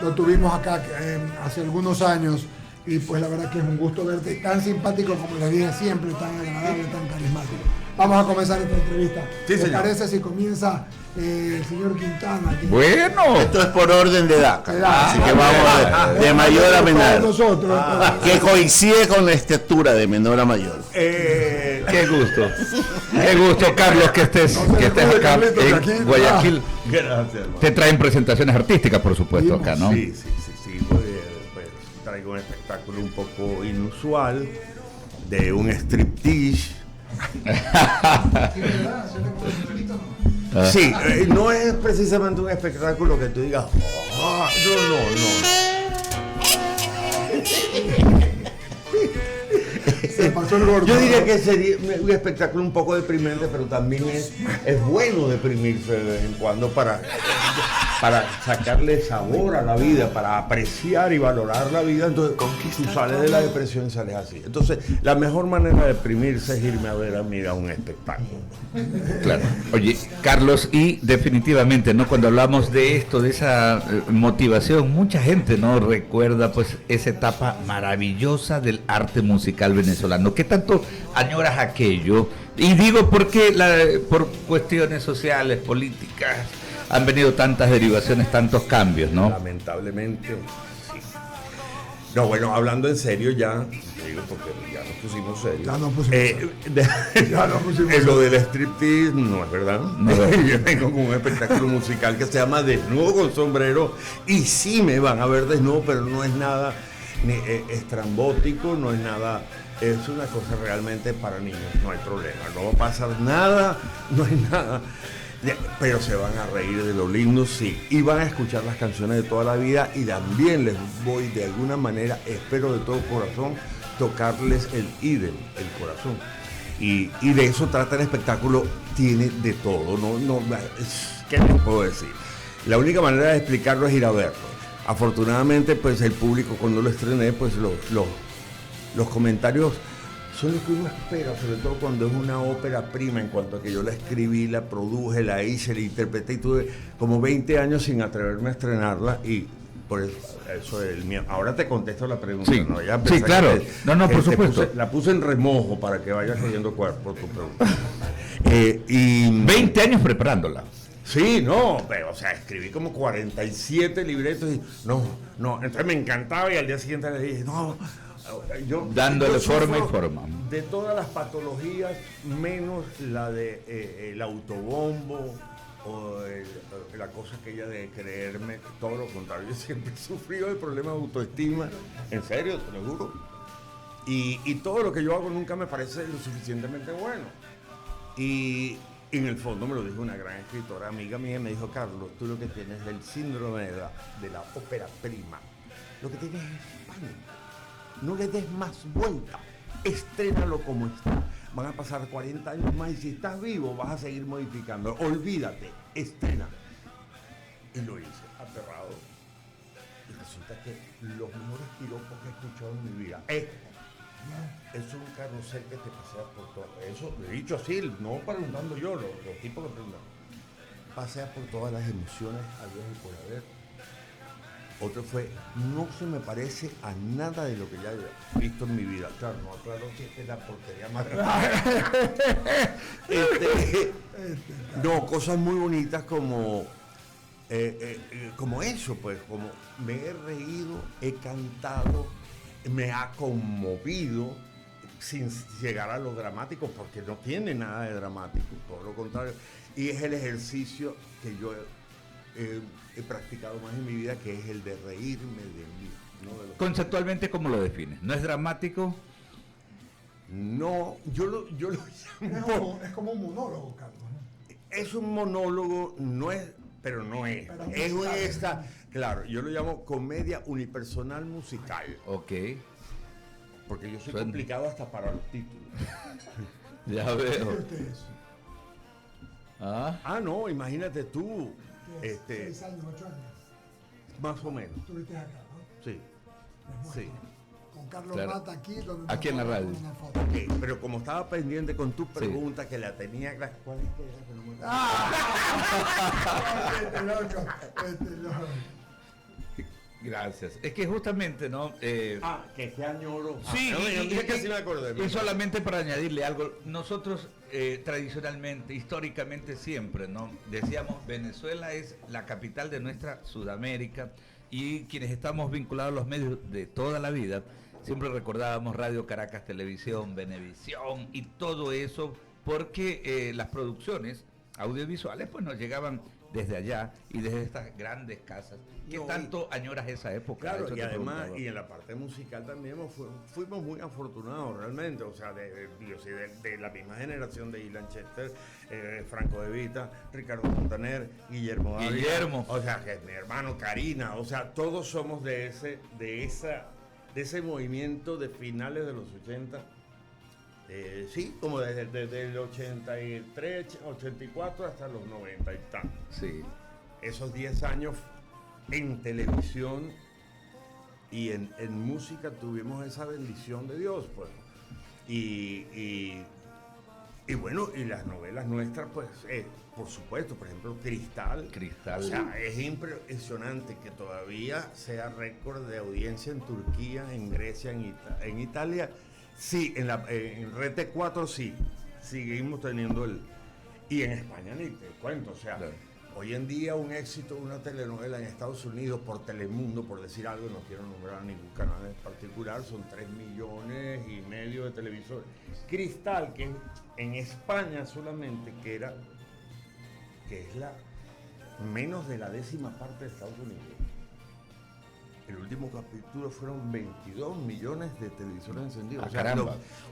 lo tuvimos acá hace algunos años. Y pues la verdad que es un gusto verte tan simpático como les dije siempre, tan agradable, tan carismático. Vamos a comenzar esta entrevista. Sí, ¿Te parece si comienza el señor Quintana? Bueno, esto es por orden de edad. Así que vamos vamos de mayor a menor. Nosotros, Que coincide con la estatura de menor a mayor. qué gusto. Qué gusto, Carlos, que estés acá Carlitos, aquí, en Guayaquil. Gracias, hermano. Te traen presentaciones artísticas, por supuesto, acá, ¿no? Sí. Pues traigo un espectáculo un poco inusual de un striptease. Sí, no es precisamente un espectáculo que tú digas, no. se pasó el gordo. Yo diría que sería un espectáculo un poco deprimente, pero también es bueno deprimirse de vez en cuando para sacarle sabor a la vida, para apreciar y valorar la vida. Entonces, tú sales de la depresión y sales así. Entonces, la mejor manera de deprimirse es irme a ver a mirar un espectáculo. Claro. Oye, Carlos, y definitivamente, ¿no? Cuando hablamos de esto, de esa motivación, mucha gente no recuerda pues esa etapa maravillosa del arte musical venezolano. ¿Qué tanto añoras aquello? Y digo porque por cuestiones sociales, políticas, han venido tantas derivaciones, tantos cambios, ¿no? Lamentablemente, sí. No, bueno, hablando en serio ya, digo porque ya nos pusimos serios. Ya nos pusimos serios. Lo del striptease no es verdad. Yo vengo con un espectáculo musical que se llama Desnudo con Sombrero y sí me van a ver desnudo, pero no es nada ni estrambótico, no es nada, es una cosa realmente para niños, no hay problema, no va a pasar nada, no hay nada. Pero se van a reír de lo lindo, sí, y van a escuchar las canciones de toda la vida y también les voy de alguna manera, espero de todo corazón, tocarles el ídem, el corazón. Y de eso trata el espectáculo, tiene de todo, ¿qué les puedo decir? La única manera de explicarlo es ir a verlo. Afortunadamente, pues el público cuando lo estrené, pues los comentarios son lo que uno espera, sobre todo cuando es una ópera prima, en cuanto a que yo la escribí, la produje, la hice, la interpreté y tuve como 20 años sin atreverme a estrenarla y por eso es el mío. Ahora te contesto la pregunta. Sí, ¿no? Ya sí, claro. Por supuesto. La puse en remojo para que vayas cogiendo cuerpo tu pregunta. 20 años preparándola. Sí, no, pero, o sea, escribí como 47 libretos y no, entonces me encantaba y al día siguiente le dije, dándole forma y forma. De todas las patologías, menos la de el autobombo o la cosa aquella de creerme, todo lo contrario. Yo siempre he sufrido el problema de autoestima, en serio, te lo juro. Y todo lo que yo hago nunca me parece lo suficientemente bueno. Y en el fondo me lo dijo una gran escritora amiga mía, me dijo, Carlos, tú lo que tienes es el síndrome de la ópera prima. Lo que tienes es pánico. No le des más vuelta, estrénalo como está. Van a pasar 40 años más y si estás vivo vas a seguir modificando. Olvídate, estrena. Y lo hice, aterrado. Y resulta que los mejores piropos que he escuchado en mi vida es un carrusel que te pasea por todo. Eso lo he dicho así, no preguntando yo, los tipos que preguntan. Pasea por todas las emociones, habidas y por haber. Otro fue, no se me parece a nada de lo que ya he visto en mi vida. Claro, que es la porquería más grande. Cosas muy bonitas como eso, pues, como me he reído, he cantado, me ha conmovido, sin llegar a lo dramático, porque no tiene nada de dramático, todo lo contrario. Y es el ejercicio que yo he practicado más en mi vida, que es el de reírme de mí. ¿No? Conceptualmente, ¿cómo lo defines? ¿No es dramático? No, yo lo llamo... Es como un monólogo, Carlos, ¿no? Es un monólogo, pero no es. Es claro, yo lo llamo comedia unipersonal musical. Ok. Porque yo soy complicado hasta para los títulos. Ya veo. No, imagínate tú. 6 años, 8 años. Más o menos. Estuviste acá, ¿no? Sí. Sí. Con Carlos Mata aquí en la radio. Okay, pero como estaba pendiente con tu pregunta, que la tenía clara. ¿Cuál es que era que no me Gracias. Es que justamente, ¿no? Que añoro. Sí, Que sí me acordé. Y solamente para añadirle algo, nosotros tradicionalmente, históricamente siempre, ¿no? Decíamos, Venezuela es la capital de nuestra Sudamérica, y quienes estamos vinculados a los medios de toda la vida, siempre recordábamos Radio Caracas Televisión, Venevisión y todo eso, porque las producciones audiovisuales pues nos llegaban desde allá y desde estas grandes casas. ¿Qué tanto añoras esa época? Claro, y además, y en la parte musical también fuimos muy afortunados realmente, o sea, de la misma generación de Ilan Chester, Franco De Vita, Ricardo Montaner, Guillermo Ávila, o sea, que es mi hermano, Karina, o sea, todos somos de ese movimiento de finales de los 80. Sí, como desde el 83, 84 hasta los 90 y tantos. Sí. Esos 10 años en televisión y en música tuvimos esa bendición de Dios, pues. Y bueno, y las novelas nuestras, pues, por supuesto, por ejemplo, Cristal. O sea, es impresionante que todavía sea récord de audiencia en Turquía, en Grecia, en Italia. Sí, en Rete 4 sí, seguimos teniendo y en España ni te cuento, o sea, claro. Hoy en día un éxito de una telenovela en Estados Unidos por Telemundo, por decir algo, no quiero nombrar ningún canal en particular, son 3,5 millones de televisores. Cristal, que en España solamente, que es la menos de la 10ª parte de Estados Unidos. El último capítulo fueron 22 millones de televisores encendidos.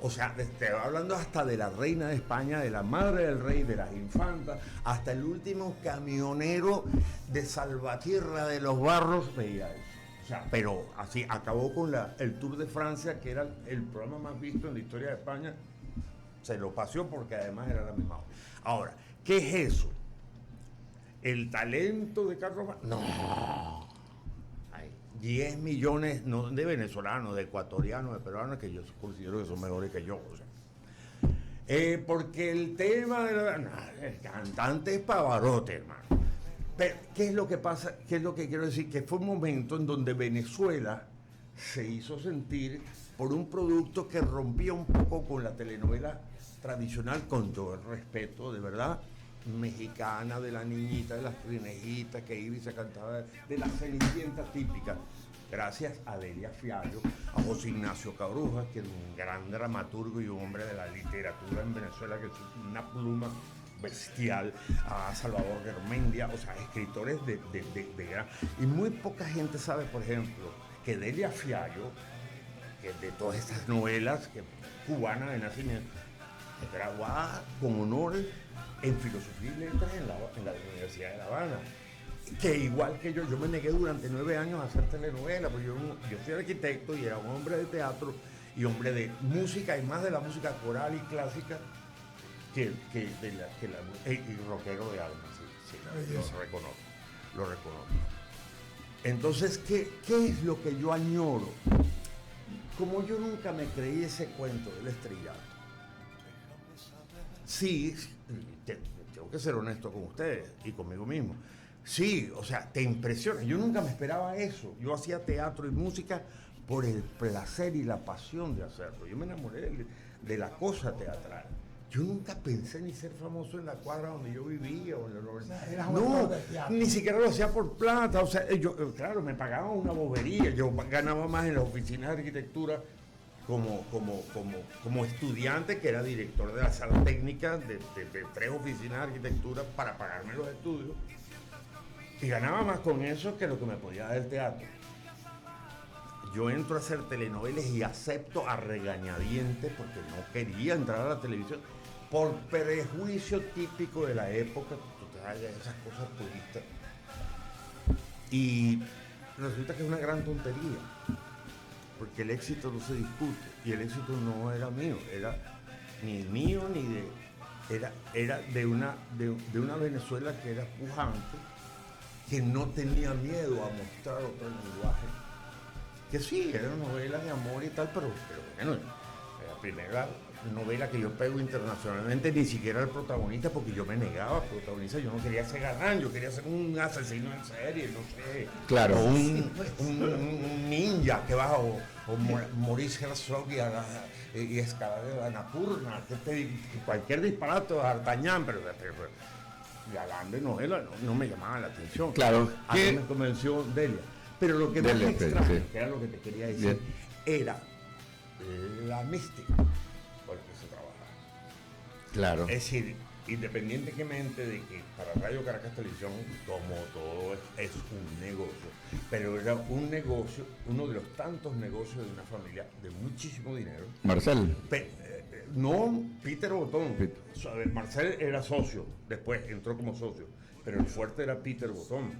O sea, te va hablando hasta de la reina de España, de la madre del rey, de las infantas, hasta el último camionero de Salvatierra de los Barros veía eso. O sea, pero así acabó con el Tour de Francia, que era el programa más visto en la historia de España. Se lo paseó porque además era la misma hora. Ahora, ¿qué es eso? ¿El talento de Carlos Mar? No. 10 millones, no de venezolanos, de ecuatorianos, de peruanos, que yo considero que son mejores que yo. O sea. Porque el tema el cantante es Pavarotti, hermano. Pero, ¿qué es lo que pasa? ¿Qué es lo que quiero decir? Que fue un momento en donde Venezuela se hizo sentir por un producto que rompía un poco con la telenovela tradicional, con todo el respeto, de verdad, mexicana, de la niñita, de las trinejitas que iba y se cantaba, de la cenicienta típica, gracias a Delia Fiallo, a José Ignacio Cabrujas, que es un gran dramaturgo y un hombre de la literatura en Venezuela, que es una pluma bestial, a Salvador Garmendia, o sea, escritores de gran... Y muy poca gente sabe, por ejemplo, que Delia Fiallo, que de todas estas novelas cubanas de nacimiento, graduada con honores en filosofía y letras en la Universidad de La Habana, que igual que yo me negué durante 9 años a hacer telenovela, porque yo soy arquitecto y era un hombre de teatro y hombre de música, y más de la música coral y clásica que y rockero de alma, sí, lo reconozco. Entonces, ¿qué es lo que yo añoro? Como yo nunca me creí ese cuento del estrellato, sí, tengo que ser honesto con ustedes y conmigo mismo. Sí, o sea, te impresiona. Yo nunca me esperaba eso. Yo hacía teatro y música por el placer y la pasión de hacerlo. Yo me enamoré de la cosa teatral. Yo nunca pensé ni ser famoso en la cuadra donde yo vivía o en la universidad. No, ni siquiera lo hacía por plata. O sea, claro, me pagaban una bobería. Yo ganaba más en las oficinas de arquitectura como estudiante, que era director de la sala técnica de 3 oficinas de arquitectura para pagarme los estudios. Y ganaba más con eso que lo que me podía dar el teatro. Yo entro a hacer telenovelas y acepto a regañadientes porque no quería entrar a la televisión por prejuicio típico de la época, tú te sabes, esas cosas puristas. Y resulta que es una gran tontería, porque el éxito no se discute, y el éxito no era mío, era ni mío ni era de una Venezuela que era pujante, que no tenía miedo a mostrar otro lenguaje, que sí, eran novelas de amor y tal, pero bueno, primero novela que yo pego internacionalmente, ni siquiera el protagonista, porque yo me negaba a protagonizar. Yo no quería ser galán, yo quería ser un asesino en serie, no sé. Claro. O un ninja que va, o Maurice Herzog y escalar de Annapurna, cualquier disparate, D'Artagnan, pero galán de novela no me llamaba la atención. Claro. A mí me convenció Delia. Pero lo que más me extraña, sí, que era lo que te quería decir, era la mística por la que se trabajaba. Claro. Es decir, independientemente de que para Radio Caracas Televisión, como todo, es un negocio, pero era un negocio, uno de los tantos negocios de una familia de muchísimo dinero. Marcel. No, Peter Botón. Marcel era socio, después entró como socio, pero el fuerte era Peter Botón.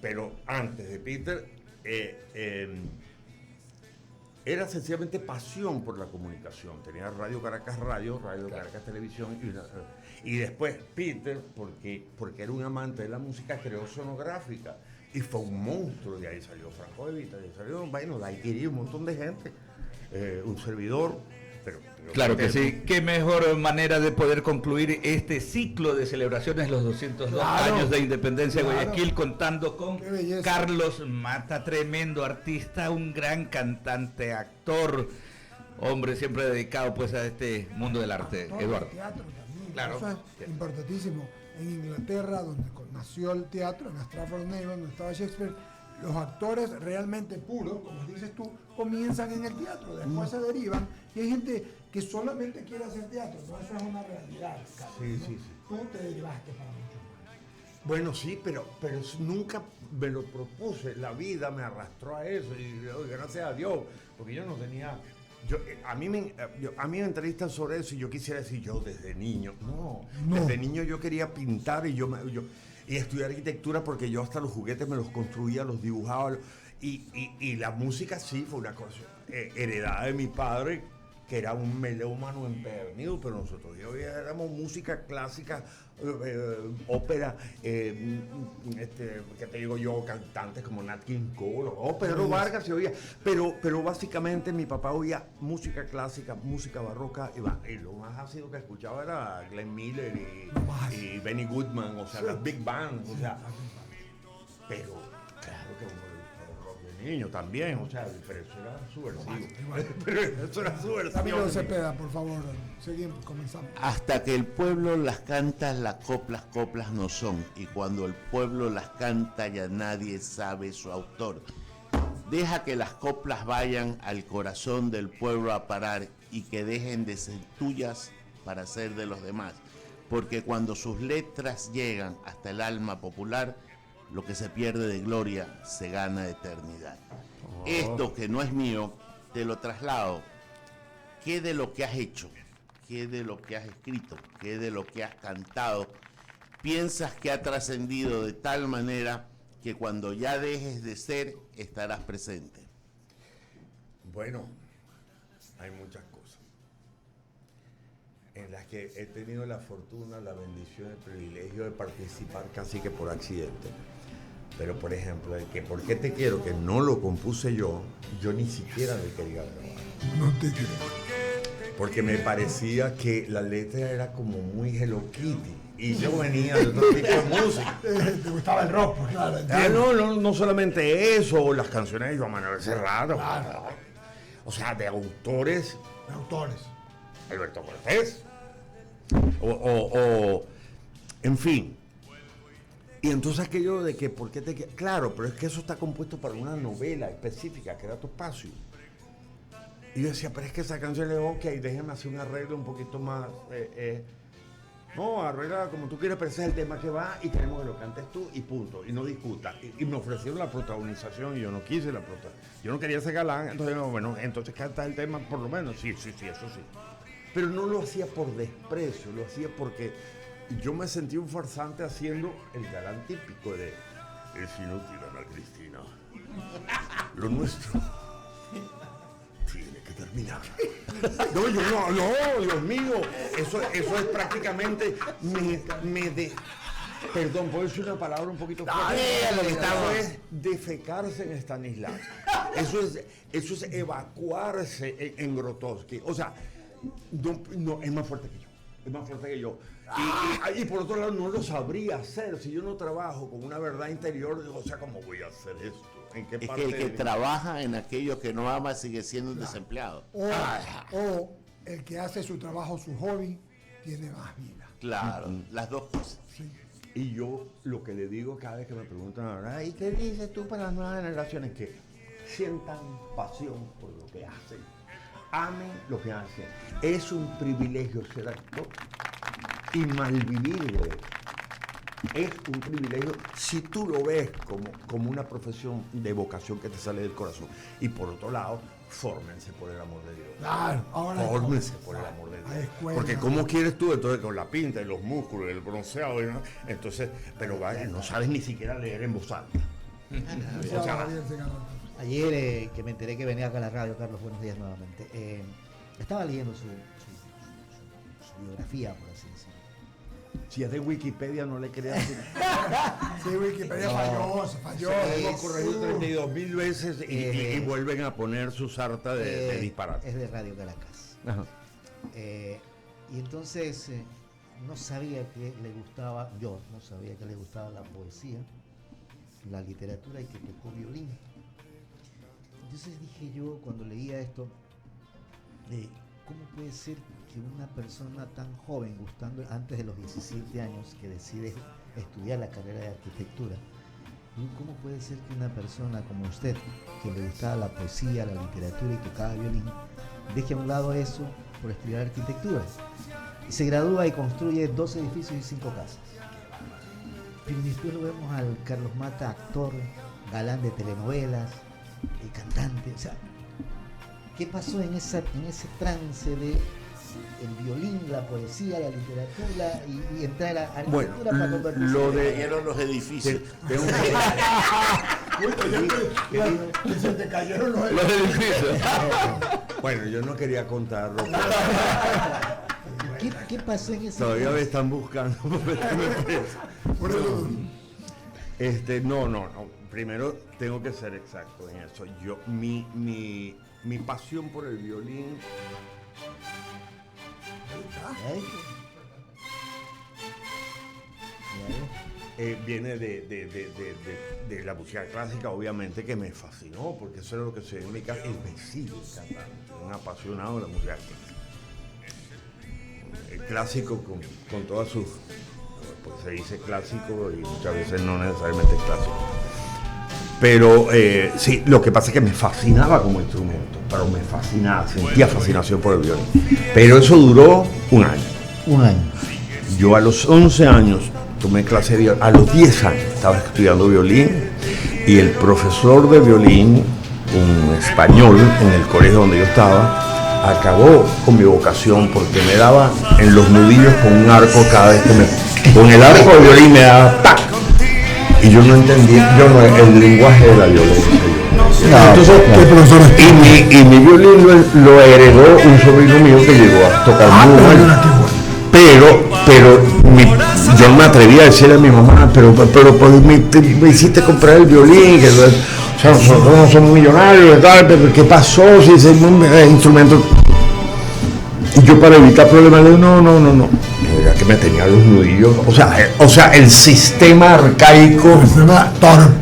Pero antes de Peter, era sencillamente pasión por la comunicación. Tenía Radio Caracas Radio Caracas Televisión, y después Peter, porque era un amante de la música, creó Sonográfica, y fue un monstruo. De ahí salió Franco de Vita, de ahí salió, bueno, de ahí quería un montón de gente, un servidor. Pero claro que sí. Qué mejor manera de poder concluir este ciclo de celebraciones, los 202 años de independencia de Guayaquil, contando con Carlos Mata, tremendo artista, un gran cantante, actor, hombre siempre dedicado pues a este mundo del arte. Eduardo. Teatro también, Claro. eso es importantísimo. En Inglaterra, donde nació el teatro, en Stratford-on-Avon, donde estaba Shakespeare, los actores realmente puros, como dices tú, comienzan en el teatro, después se derivan, y hay gente que solamente quiere hacer teatro, ¿no? Eso es una realidad, Carlos, ¿no? Sí. Tú te derivaste para mucho más. Bueno, sí, pero nunca me lo propuse. La vida me arrastró a eso, y gracias a Dios, porque yo no tenía... a mí me entrevistan sobre eso y yo quisiera decir yo desde niño. No. Desde niño yo quería pintar y estudiar arquitectura, porque yo hasta los juguetes me los construía, los dibujaba. Y la música sí fue una cosa heredada de mi padre, que era un melómano empedernido, pero nosotros éramos música clásica, ópera, ¿qué te digo yo? Cantantes como Nat King Cole, Pedro Vargas se oía, pero básicamente mi papá oía música clásica, música barroca, y lo más ácido que escuchaba era Glenn Miller y Benny Goodman, o sea, las big bands, o sea, pero claro que uno niño también, o sea, pero eso era subversivo. Pero eso era subversivo. Camilo Cepeda, por favor, seguimos, comenzamos. Hasta que el pueblo las canta, las coplas no son. Y cuando el pueblo las canta, ya nadie sabe su autor. Deja que las coplas vayan al corazón del pueblo a parar, y que dejen de ser tuyas para ser de los demás. Porque cuando sus letras llegan hasta el alma popular, lo que se pierde de gloria se gana de eternidad. Esto que no es mío, te lo traslado. ¿Qué de lo que has hecho? ¿Qué de lo que has escrito? ¿Qué de lo que has cantado? Piensas que ha trascendido de tal manera que cuando ya dejes de ser, estarás presente. Bueno, hay muchas cosas en las que he tenido la fortuna, la bendición, el privilegio de participar casi que por accidente. Pero, por ejemplo, el que ¿Por qué te quiero?, que no lo compuse yo ni siquiera le quería grabar. No te quiero. Porque me parecía que la letra era como muy Hello Kitty, y yo venía de otro tipo de música. Te gustaba el rock, pues claro. No solamente eso, las canciones de Joan Manuel Serrano. Claro. O sea, de autores. De autores. Alberto Cortés. En fin. Y entonces aquello de que, ¿por qué te quieres? Claro, pero es que eso está compuesto para una novela específica, que era Tu Espacio. Y yo decía, pero es que esa canción le digo, ok, déjeme hacer un arreglo un poquito más. No, arregla como tú quieres, pero ese es el tema que va y queremos que lo cantes tú y punto. Y no discuta. Y me ofrecieron la protagonización y yo no quise la protagonización. Yo no quería ser galán, entonces, bueno, entonces canta el tema por lo menos. Sí, eso sí. Pero no lo hacía por desprecio, lo hacía porque yo me sentí un farsante haciendo el galán típico de es inútil, Ana Cristina. Lo nuestro tiene que terminar. No, Dios mío. Eso es prácticamente Perdón, ¿puedo decir una palabra un poquito fuerte? Eso es defecarse en Stanislavski. Eso es evacuarse en Grotowski. O sea, no, es más fuerte que yo. Es más fuerte que yo. Y por otro lado, no lo sabría hacer. Si yo no trabajo con una verdad interior, o sea, ¿cómo voy a hacer esto? ¿En qué Es parte que el que trabaja en aquello que no ama sigue siendo un desempleado. O el que hace su trabajo, su hobby, tiene más vida. Claro, las dos cosas. Sí. Y yo lo que le digo cada vez que me preguntan ahora, ¿y qué dices tú para las nuevas generaciones? Que sientan pasión por lo que hacen, amen lo que hacen. Es un privilegio ser actor y malvivir de él. Es un privilegio si tú lo ves como una profesión de vocación que te sale del corazón. Y por otro lado, fórmense por el amor de Dios. Claro, ahora Fórmense por el amor de hay Dios. escuelas. Porque ¿cómo quieres tú entonces con la pinta y los músculos y el bronceado? Entonces, pero vaya, no sabes ni siquiera leer en voz alta. O sea, Ayer que me enteré que venía acá a la radio, Carlos, buenos días nuevamente. Estaba leyendo su biografía, por así decirlo. si es de Wikipedia no le creas. Sí, Wikipedia falló. Hemos corregido 32.000 veces y vuelven a poner su sarta de disparate. Es de Radio Caracas. Ajá. Y entonces no sabía que le gustaba, yo no sabía que le gustaba la poesía, la literatura y que tocó violín. Entonces dije yo, cuando leía esto, ¿cómo puede ser que una persona tan joven, gustando antes de los 17 años, que decide estudiar la carrera de arquitectura, cómo puede ser que una persona como usted, que le gustaba la poesía, la literatura y tocaba violín, deje a un lado eso por estudiar arquitectura? Y se gradúa y construye 2 edificios y 5 casas. Pero después lo vemos al Carlos Mata, actor, galán de telenovelas, cantante. O sea, ¿qué pasó en ese trance de el violín, la poesía, la literatura y entrar a arquitectura para convertirse lo en... de Cayeron los edificios. Se te cayeron los Los edificios. Bueno, yo no quería contarlo. ¿Qué pasó en ese Todavía me trance? están buscando. No. Primero tengo que ser exacto en eso. Yo, mi pasión por el violín. Viene de la música clásica, obviamente, que me fascinó, porque eso era lo que se ve en mi casa. Y me sigue cantando, un apasionado de la música clásica. El clásico con todas sus... Pues se dice clásico y muchas veces no necesariamente es clásico. Pero sí, lo que pasa es que me fascinaba como instrumento, pero me fascinaba, sentía fascinación por el violín. Pero eso duró un año. Un año. Yo a los 11 años tomé clase de violín, a los 10 años estaba estudiando violín y el profesor de violín, un español en el colegio donde yo estaba, acabó con mi vocación porque me daba en los nudillos con un arco cada vez que con el arco de violín me daba ¡tac! Y yo no entendía, el lenguaje de la violencia. Entonces, y mi violín lo heredó un sobrino mío que llegó a tocar muy mal. Pero yo no me atrevía a decirle a mi mamá, pero pues, me hiciste comprar el violín, que o sea, nosotros no somos millonarios, pero ¿qué pasó si ese instrumento? Y yo para evitar problemas le digo, no. Era que me tenía los nudillos, o sea, el sistema arcaico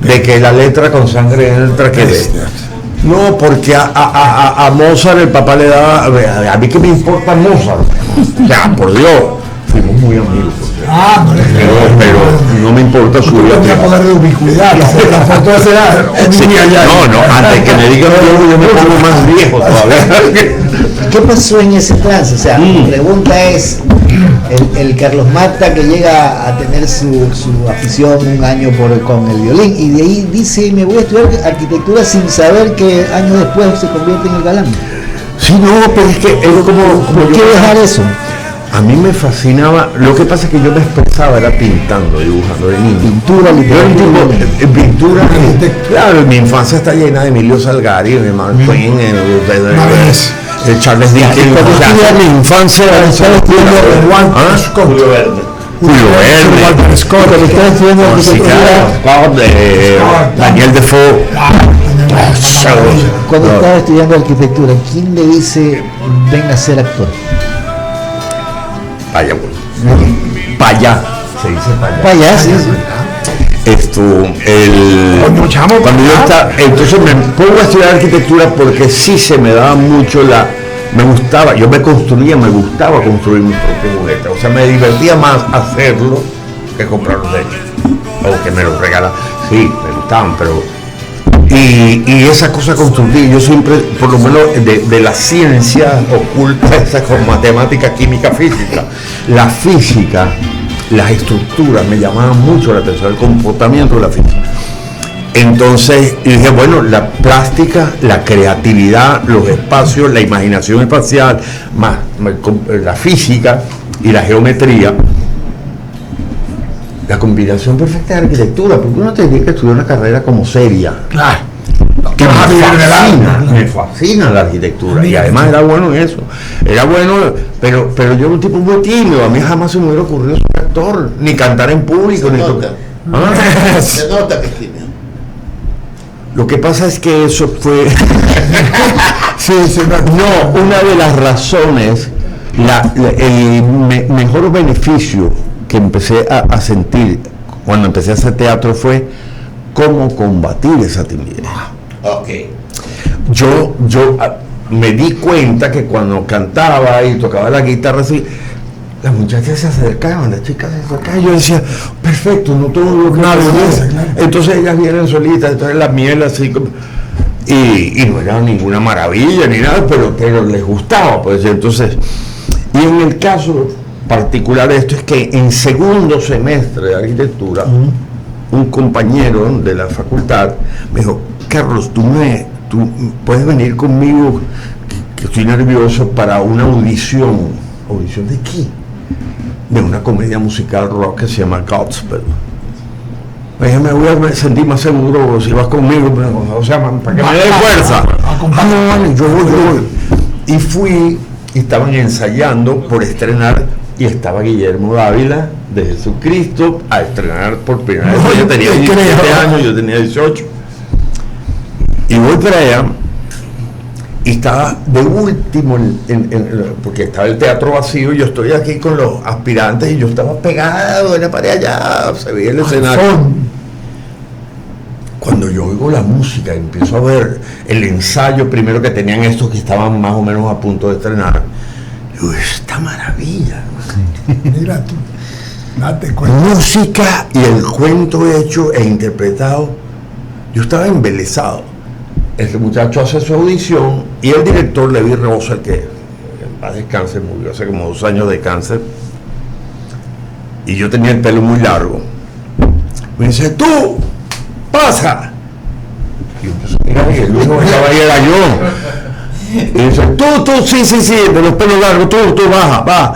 de que la letra con sangre entra, que no, porque a Mozart el papá le daba, a mí que me importa Mozart, o sea, por Dios, fuimos muy amigos. Pero no me importa su vida. No poder de ubicuidad, la foto será No, antes que me digan yo me pongo más viejo todavía. ¿Qué pasó en ese trance? O sea, mi pregunta es, el Carlos Mata que llega a tener su afición un año con el violín y de ahí dice, me voy a estudiar arquitectura sin saber que años después se convierte en el galán. Sí, no, pero es que es como ¿Por qué dejar eso? A mí me fascinaba, lo que pasa es que yo me expresaba, era pintando, dibujando de niño. Pintura, literatura. Pintura, claro, mi infancia está llena de Emilio Salgari, de Mark Twain, de Charles Dickens. Mi infancia era Julio Verde. Julio Verne, Walter Scott. Cuando estaba estudiando arquitectura, Daniel Defoe. cuando estaba estudiando arquitectura, ¿quién le dice ven a ser actor? Vaya, Paya, se dice Paya. Vaya, sí, sí. Cuando yo estaba, entonces me pongo a estudiar arquitectura porque sí se me daba mucho me gustaba, yo me gustaba construir mis propios juguetes, o sea, me divertía más hacerlo que comprarlos hechos, o que me los regalaban, sí, me gustaban, pero, y esa cosa constructiva, yo siempre, por lo menos de la ciencia oculta, esa con matemática, química, física, la física, las estructuras me llamaban mucho la atención, el comportamiento de la física. Entonces dije, bueno, la plástica, la creatividad, los espacios, la imaginación espacial, más la física y la geometría, la combinación perfecta de arquitectura, porque uno tendría que estudiar una carrera como seria. Claro. Que me fascina la arquitectura y además era bueno en eso, era bueno, pero yo era un tipo muy tímido, a mí jamás se me hubiera ocurrido ser actor, ni cantar en público, Se ni nota. tocar. Se nota que es tímido. Lo que pasa es que eso fue no, una de las razones, el mejor beneficio que empecé a sentir cuando empecé a hacer teatro fue cómo combatir esa timidez. Ok. Yo me di cuenta que cuando cantaba y tocaba la guitarra así, las muchachas se acercaban, las chicas se acercaban, y yo decía, perfecto, no todo lo que Claro, hacer. claro. Entonces ellas vienen solitas, entonces la miel así, y no era ninguna maravilla ni nada, pero les gustaba, pues entonces, y en el caso particular de esto es que en segundo semestre de arquitectura, un compañero de la facultad me dijo, Carlos, tú puedes venir conmigo, que estoy nervioso para una audición. ¿Audición de qué? De una comedia musical rock que se llama Godspell. Me voy a sentir más seguro si vas conmigo, o sea, para que me dé fuerza. Bueno, yo voy. Y fui, y estaban ensayando por estrenar, y estaba Guillermo Dávila de Jesucristo a estrenar por primera vez. Yo tenía 17 años, yo tenía 18. Y voy para allá, y estaba de último, porque estaba el teatro vacío, y yo estoy aquí con los aspirantes, y yo estaba pegado en la pared allá, se veía el escenario. Cuando yo oigo la música, empiezo a ver el ensayo primero que tenían estos que estaban más o menos a punto de estrenar, digo, esta maravilla. Mira tú, date cuenta. Música y el cuento hecho e interpretado, yo estaba embelesado. Este muchacho hace su audición y el director Levi Rosa, que en paz descanse, murió hace como 2 años de cáncer, y yo tenía el pelo muy largo, me dice, tú, pasa. Y yo empecé a mirar, y el único que estaba ahí era yo. Y dice, tú, sí, de los pelos largos, tú, baja.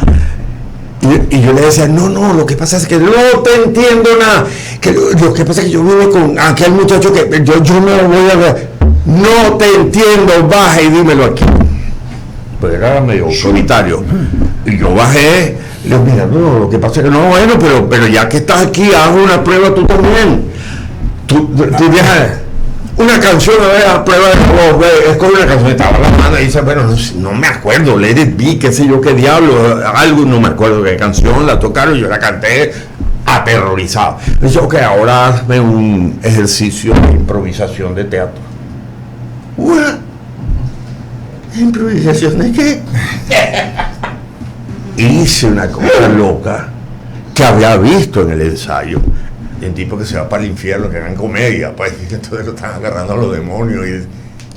Y yo le decía, no, lo que pasa es que no te entiendo nada. Que lo que pasa es que yo vivo con aquel muchacho que yo no lo voy a ver. No te entiendo, baja y dímelo aquí. Pues era medio solitario. Y yo bajé, y le dije, mira, no, lo que pasa es que no, bueno, pero ya que estás aquí, haz una prueba tú también. Tú dejas una canción, a ver, a prueba de voz, escoge una canción, estaba la mano y dice, bueno, no me acuerdo, Let It Be, qué sé yo, qué diablo, algo, no me acuerdo qué canción, la tocaron, yo la canté aterrorizado. Dice, ok, ahora hazme un ejercicio de improvisación de teatro. ¿What? ¿Improvisación de qué? Hice una cosa loca que había visto en el ensayo. El tipo que se va para el infierno, que eran comedia, pues, y entonces lo están agarrando a los demonios. Y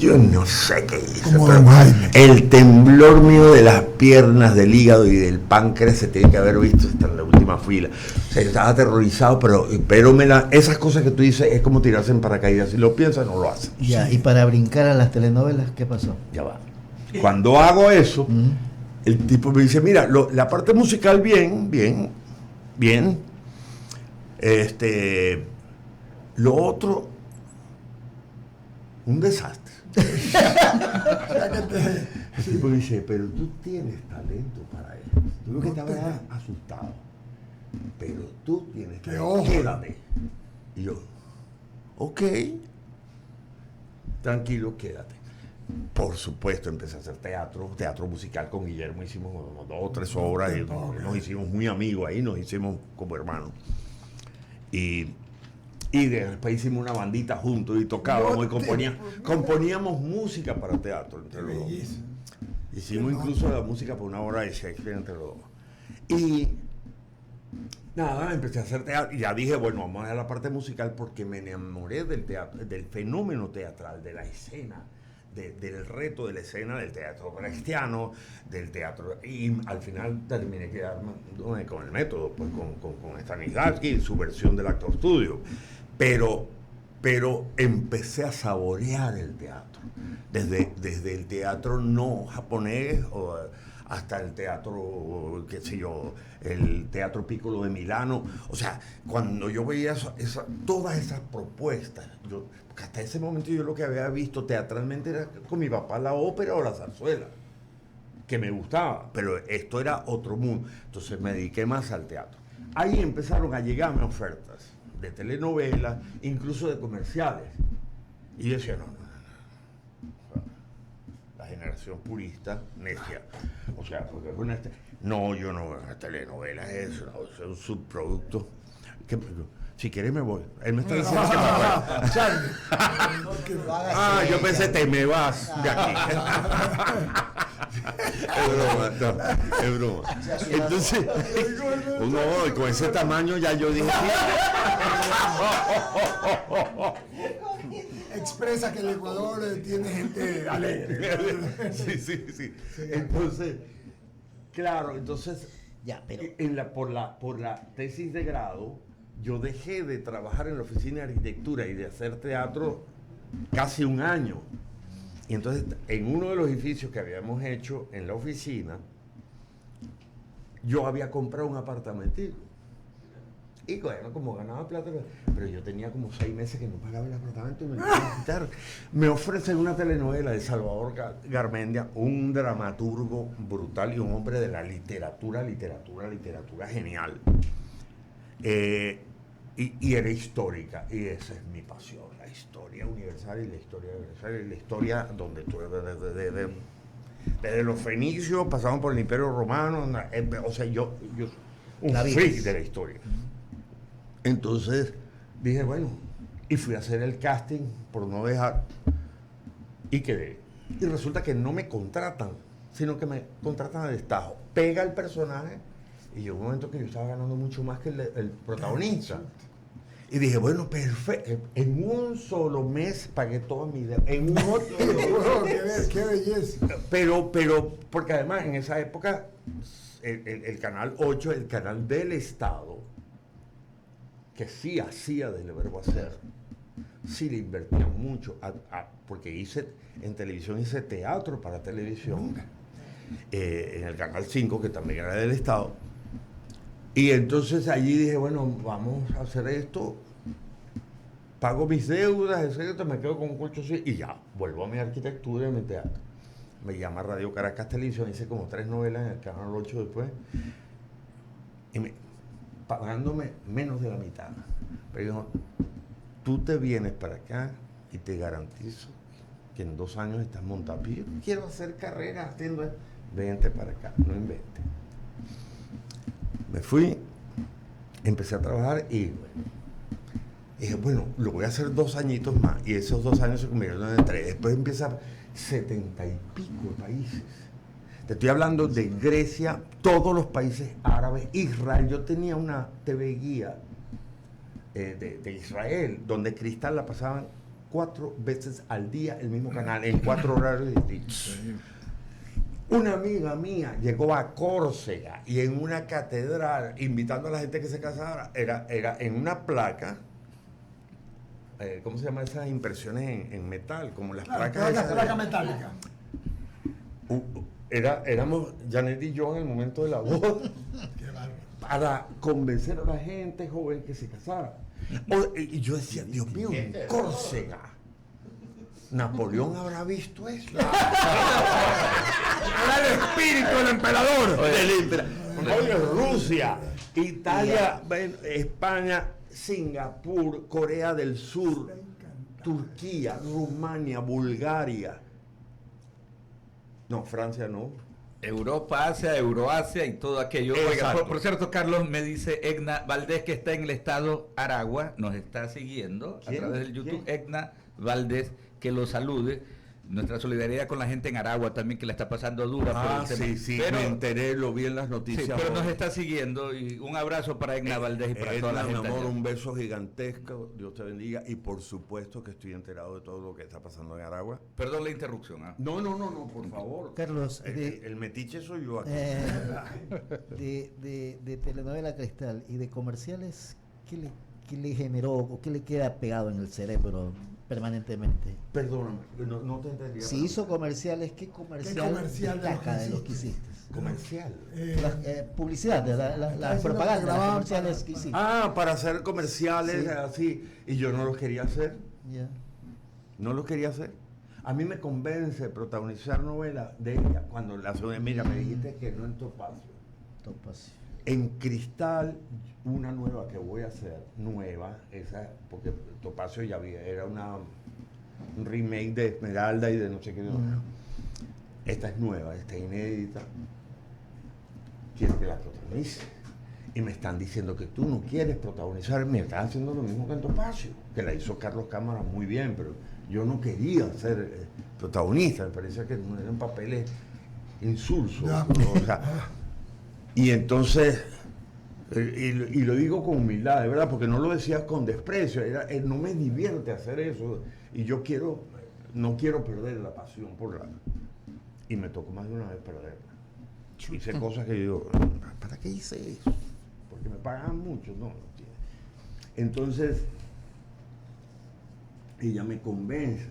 yo no sé qué hice. Como pero Don Jaime. el temblor mío de las piernas, del hígado y del páncreas se tiene que haber visto hasta en la última fila. O sea, yo estaba aterrorizado, pero esas cosas que tú dices es como tirarse en paracaídas. Si lo piensas, no lo haces. Ya, y para brincar a las telenovelas, ¿qué pasó? Ya va. Cuando hago eso, el tipo me dice, mira, la parte musical bien. Lo otro, un desastre. El tipo dice, pero tú tienes talento para eso. Tú lo que estabas asustado. pero tú tienes que... ojo. Quédate. Y yo, ok, tranquilo, quédate. Por supuesto, empecé a hacer teatro musical con Guillermo, hicimos como 2 o 3 obras y nos hicimos muy amigos ahí, nos hicimos como hermanos. Y después hicimos una bandita juntos y tocábamos y componíamos música para teatro entre los dos. Hicimos incluso la música para una obra de Shakespeare entre los dos. Y nada, empecé a hacer teatro y ya dije, bueno, vamos a ver la parte musical porque me enamoré del teatro, del fenómeno teatral, de la escena, del reto de la escena del teatro brechtiano, del teatro, y al final terminé quedándome con el método, pues con Stanislavski, su versión del actor studio, pero empecé a saborear el teatro, desde el teatro no japonés hasta el teatro, qué sé yo, el Teatro Piccolo de Milano. O sea, cuando yo veía todas esas propuestas, porque hasta ese momento yo lo que había visto teatralmente era con mi papá la ópera o la zarzuela, que me gustaba, pero esto era otro mundo. Entonces me dediqué más al teatro. Ahí empezaron a llegarme ofertas de telenovelas, incluso de comerciales. Y yo decía, no. Generación purista, necia. O sea, porque no, yo no veo las telenovelas, es un subproducto. Si quieres me voy. Él me está diciendo que me voy. Yo pensé, te me vas de aquí. Es broma. Entonces, no, con ese tamaño ya yo dije... Expresa que el Ecuador tiene gente alegre. Sí. Entonces, claro, ya, pero por la tesis de grado, yo dejé de trabajar en la oficina de arquitectura y de hacer teatro casi 1 año. Y entonces, en uno de los edificios que habíamos hecho en la oficina, yo había comprado un apartamentito. Y bueno, como ganaba plata, pero yo tenía como 6 meses que no pagaba el apartamento y me quería quitar. Me ofrecen una telenovela de Salvador Garmendia, un dramaturgo brutal y un hombre de la literatura genial. Y era histórica, y esa es mi pasión, la historia universal y la historia donde tú, desde los fenicios, pasamos por el Imperio Romano, o sea, yo un freak de la historia. Entonces dije, bueno, y fui a hacer el casting por no dejar, y quedé. Y resulta que no me contratan, sino que me contratan a destajo. Pega el personaje, y llegó un momento que yo estaba ganando mucho más que el protagonista. Y dije, bueno, perfecto. En un solo mes pagué toda mi deuda. En un solo ¡Qué belleza! Pero, porque además en esa época, el Canal 8, el canal del Estado, que sí hacía del verbo hacer, sí le invertía mucho, porque en televisión hice teatro para televisión, en el Canal 5, que también era del Estado. Y entonces allí dije, bueno, vamos a hacer esto, pago mis deudas, etc., me quedo con un colchón y ya, vuelvo a mi arquitectura y a mi teatro. Me llama Radio Caracas Televisión, hice como 3 novelas en el Canal 8 después, y pagándome menos de la mitad. Pero dijo, tú te vienes para acá y te garantizo que en 2 años estás montado. Yo quiero hacer carrera haciendo esto. Vente para acá, no inventes. Me fui, empecé a trabajar y dije, bueno, lo voy a hacer 2 añitos más. Y esos 2 años se convirtieron en 3. Después empieza 70 y pico de países. Te estoy hablando de Grecia, todos los países árabes, Israel. Yo tenía una TV guía de Israel, donde Cristal la pasaban 4 veces al día, el mismo canal, en 4 horarios distintos. Una amiga mía llegó a Córcega y en una catedral, invitando a la gente que se casara, era en una placa, ¿cómo se llama esas impresiones en metal? Como las placas. La placa metálica. Éramos Janet y yo en el momento de la boda para convencer a la gente joven que se casara. Y yo decía, Dios mío, en Córcega, Napoleón habrá visto eso. Era el espíritu del emperador. Oye, Rusia. Italia, España, Singapur, Corea del Sur, Turquía, Rumania, Bulgaria. No, Francia no. Europa, Asia, Euroasia y todo aquello. Oiga, Exacto. por cierto, Carlos, me dice Egna Valdés, que está en el estado Aragua, nos está siguiendo a ¿Quién? través del YouTube. ¿Quién? Egna Valdés, que lo salude. Nuestra solidaridad con la gente en Aragua también, que la está pasando dura por el tema. Sí, Pero, me enteré, lo vi en las sí, noticias. pero nos hoy. está siguiendo y un abrazo para Egna Valdés y para toda la Edna, gente. mi amor, allá. un beso gigantesco, Dios te bendiga, y por supuesto que estoy enterado de todo lo que está pasando en Aragua. Perdón la interrupción. No, por favor. Carlos, El metiche soy yo aquí. de telenovela Cristal y de comerciales, ¿qué le generó o qué le queda pegado en el cerebro permanentemente? Perdóname, no te entendí. Si hizo comerciales, ¿qué comercial comercial destaca de los que hiciste? hiciste? Comercial. Publicidad, las propagandas, las comerciales que hiciste. Para hacer comerciales Sí. así, y yo no los quería hacer. Ya. No lo quería hacer. A mí me convence protagonizar novela de ella cuando la segunda, mira, me dijiste que no en Topacio. Topacio. En Cristal, una nueva que voy a hacer, esa, porque Topacio ya había, era un remake de Esmeralda y de no sé qué. Esta es nueva, esta inédita. Quiero que la protagonice. Y me están diciendo que tú no quieres protagonizar, me estás haciendo lo mismo que en Topacio, que la hizo Carlos Cámara muy bien, pero yo no quería ser protagonista, me parecía que no eran papeles insulsos. Ya. O sea, y entonces, y lo digo con humildad, de verdad, porque no lo decía con desprecio, no me divierte hacer eso, y yo no quiero perder la pasión por la... Y me tocó más de una vez perderla. Hice cosas que yo digo, ¿para qué hice eso? Porque me pagaban mucho, no tiene. Entonces, ella me convence,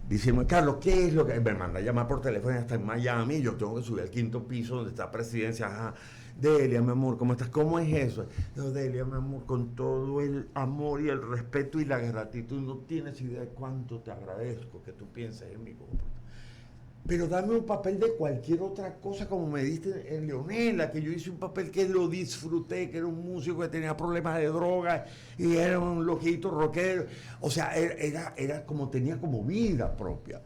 diciendo, Carlos, ¿qué es lo que...? Me manda a llamar por teléfono, hasta en Miami, yo tengo que subir al 5º piso donde está Presidencia. Ajá, Delia, mi amor, ¿cómo estás? ¿Cómo es eso? Yo, Delia, mi amor, con todo el amor y el respeto y la gratitud, no tienes idea de cuánto te agradezco que tú pienses en mí. Pero dame un papel de cualquier otra cosa, como me diste en Leonela, que yo hice un papel que lo disfruté, que era un músico que tenía problemas de droga y era un loquito rockero. O sea, era como, tenía como vida propia.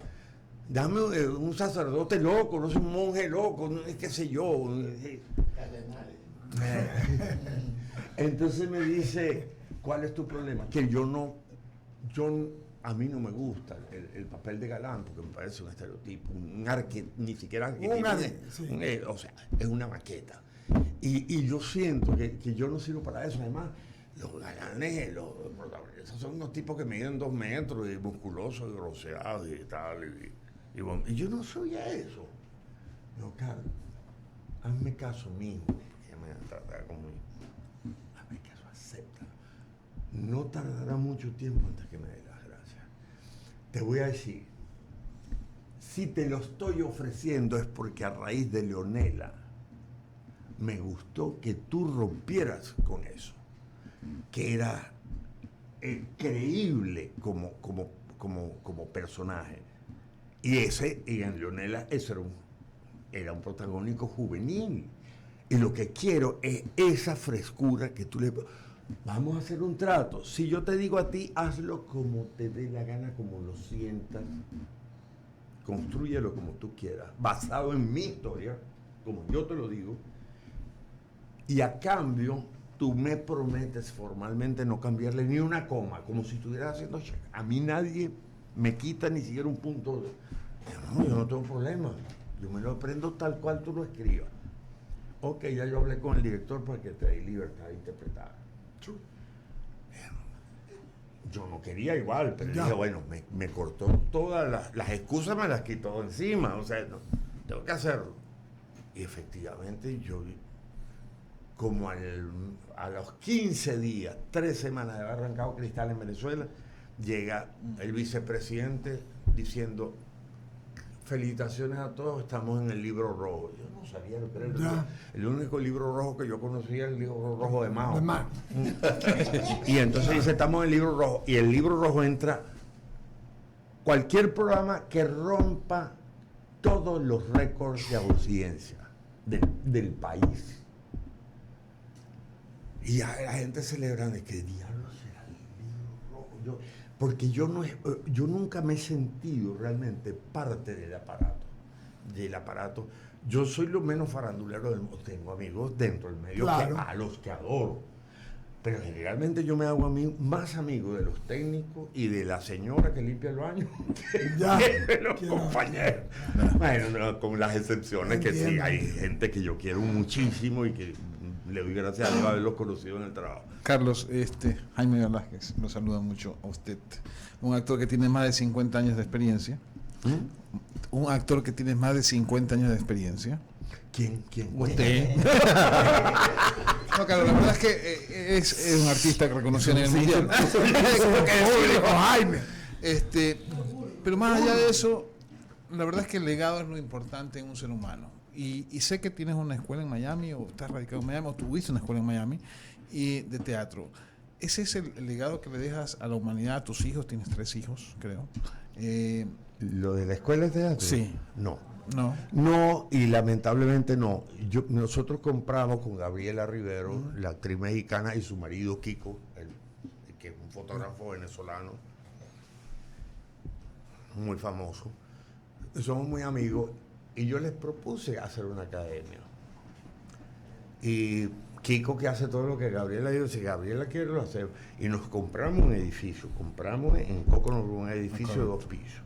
Dame un sacerdote loco, no sé, un monje loco, no, qué sé yo. Entonces me dice, ¿cuál es tu problema? Que a mí no me gusta el papel de galán, porque me parece un estereotipo, ni siquiera arquetipo, Sí. o sea, es una maqueta. Y yo siento que yo no sirvo para eso. Además, los galanes, los protagonistas son unos tipos que miden 2 metros y musculosos y bronceados y tal. Y yo no soy a eso. No, Carlos, hazme caso, mijo, porque ella me trata como hazme caso, acéptalo. No tardará mucho tiempo antes que me dé las gracias. Te voy a decir, si te lo estoy ofreciendo es porque a raíz de Leonela me gustó que tú rompieras con eso, que era creíble como personaje. Y en Leonela, ese era un protagónico juvenil. Y lo que quiero es esa frescura que tú le... Vamos a hacer un trato. Si yo te digo a ti, hazlo como te dé la gana, como lo sientas. Constrúyelo como tú quieras, basado en mi historia, como yo te lo digo. Y a cambio, tú me prometes formalmente no cambiarle ni una coma, como si estuvieras haciendo check. A mí nadie me quita ni siquiera un punto. Yo no tengo problema. Yo me lo aprendo tal cual tú lo escribas. Ok, ya yo hablé con el director para que te dé libertad de interpretar. Yo no quería igual, pero dije, bueno, me cortó todas las excusas, me las quitó encima. O sea, no, tengo que hacerlo. Y efectivamente yo, como a los 15 días, 3 semanas de haber arrancado Cristal en Venezuela, llega el vicepresidente diciendo, felicitaciones a todos, estamos en el libro rojo. Yo no sabía lo que era el único libro rojo que yo conocía, el libro rojo de Mao. Y entonces dice, estamos en el libro rojo. Y el libro rojo entra cualquier programa que rompa todos los récords de audiencia del país. Y ya la gente celebrando, ¿de qué diablo será el libro rojo? Porque yo nunca me he sentido realmente parte del aparato. Yo soy lo menos farandulero del mundo. Tengo amigos dentro del medio Claro. a los que adoro. Pero generalmente yo me hago más amigo de los técnicos y de la señora que limpia el baño Ya, que de los que compañeros. Bueno, no, con las excepciones que sí, Entiendo. hay gente que yo quiero muchísimo y que le doy gracias a Dios haberlos conocido en el trabajo. Carlos, Jaime Velázquez, lo saluda mucho a usted. Un actor que tiene más de 50 años de experiencia. Un actor que tiene más de 50 años de experiencia. ¿Quién? Usted. No, Carlos, la verdad es que es un artista que reconocido a nivel mundial. Jaime. Pero más allá de eso, la verdad es que el legado es lo importante en un ser humano. Y sé que tienes una escuela en Miami, o estás radicado en Miami, o tuviste una escuela en Miami, y de teatro. Ese es el legado que le dejas a la humanidad, a tus hijos. Tienes 3 hijos, creo. ¿Lo de la escuela de teatro? Sí. No. No. Y lamentablemente no. Nosotros compramos con Gabriela Rivero, la actriz mexicana, y su marido Kiko, que es un fotógrafo venezolano muy famoso. Somos muy amigos y yo les propuse hacer una academia. Y Kiko, que hace todo lo que Gabriela dijo, si Gabriela quiere lo hacemos. Y nos compramos un edificio, compramos en Coconut un edificio de 2 pisos.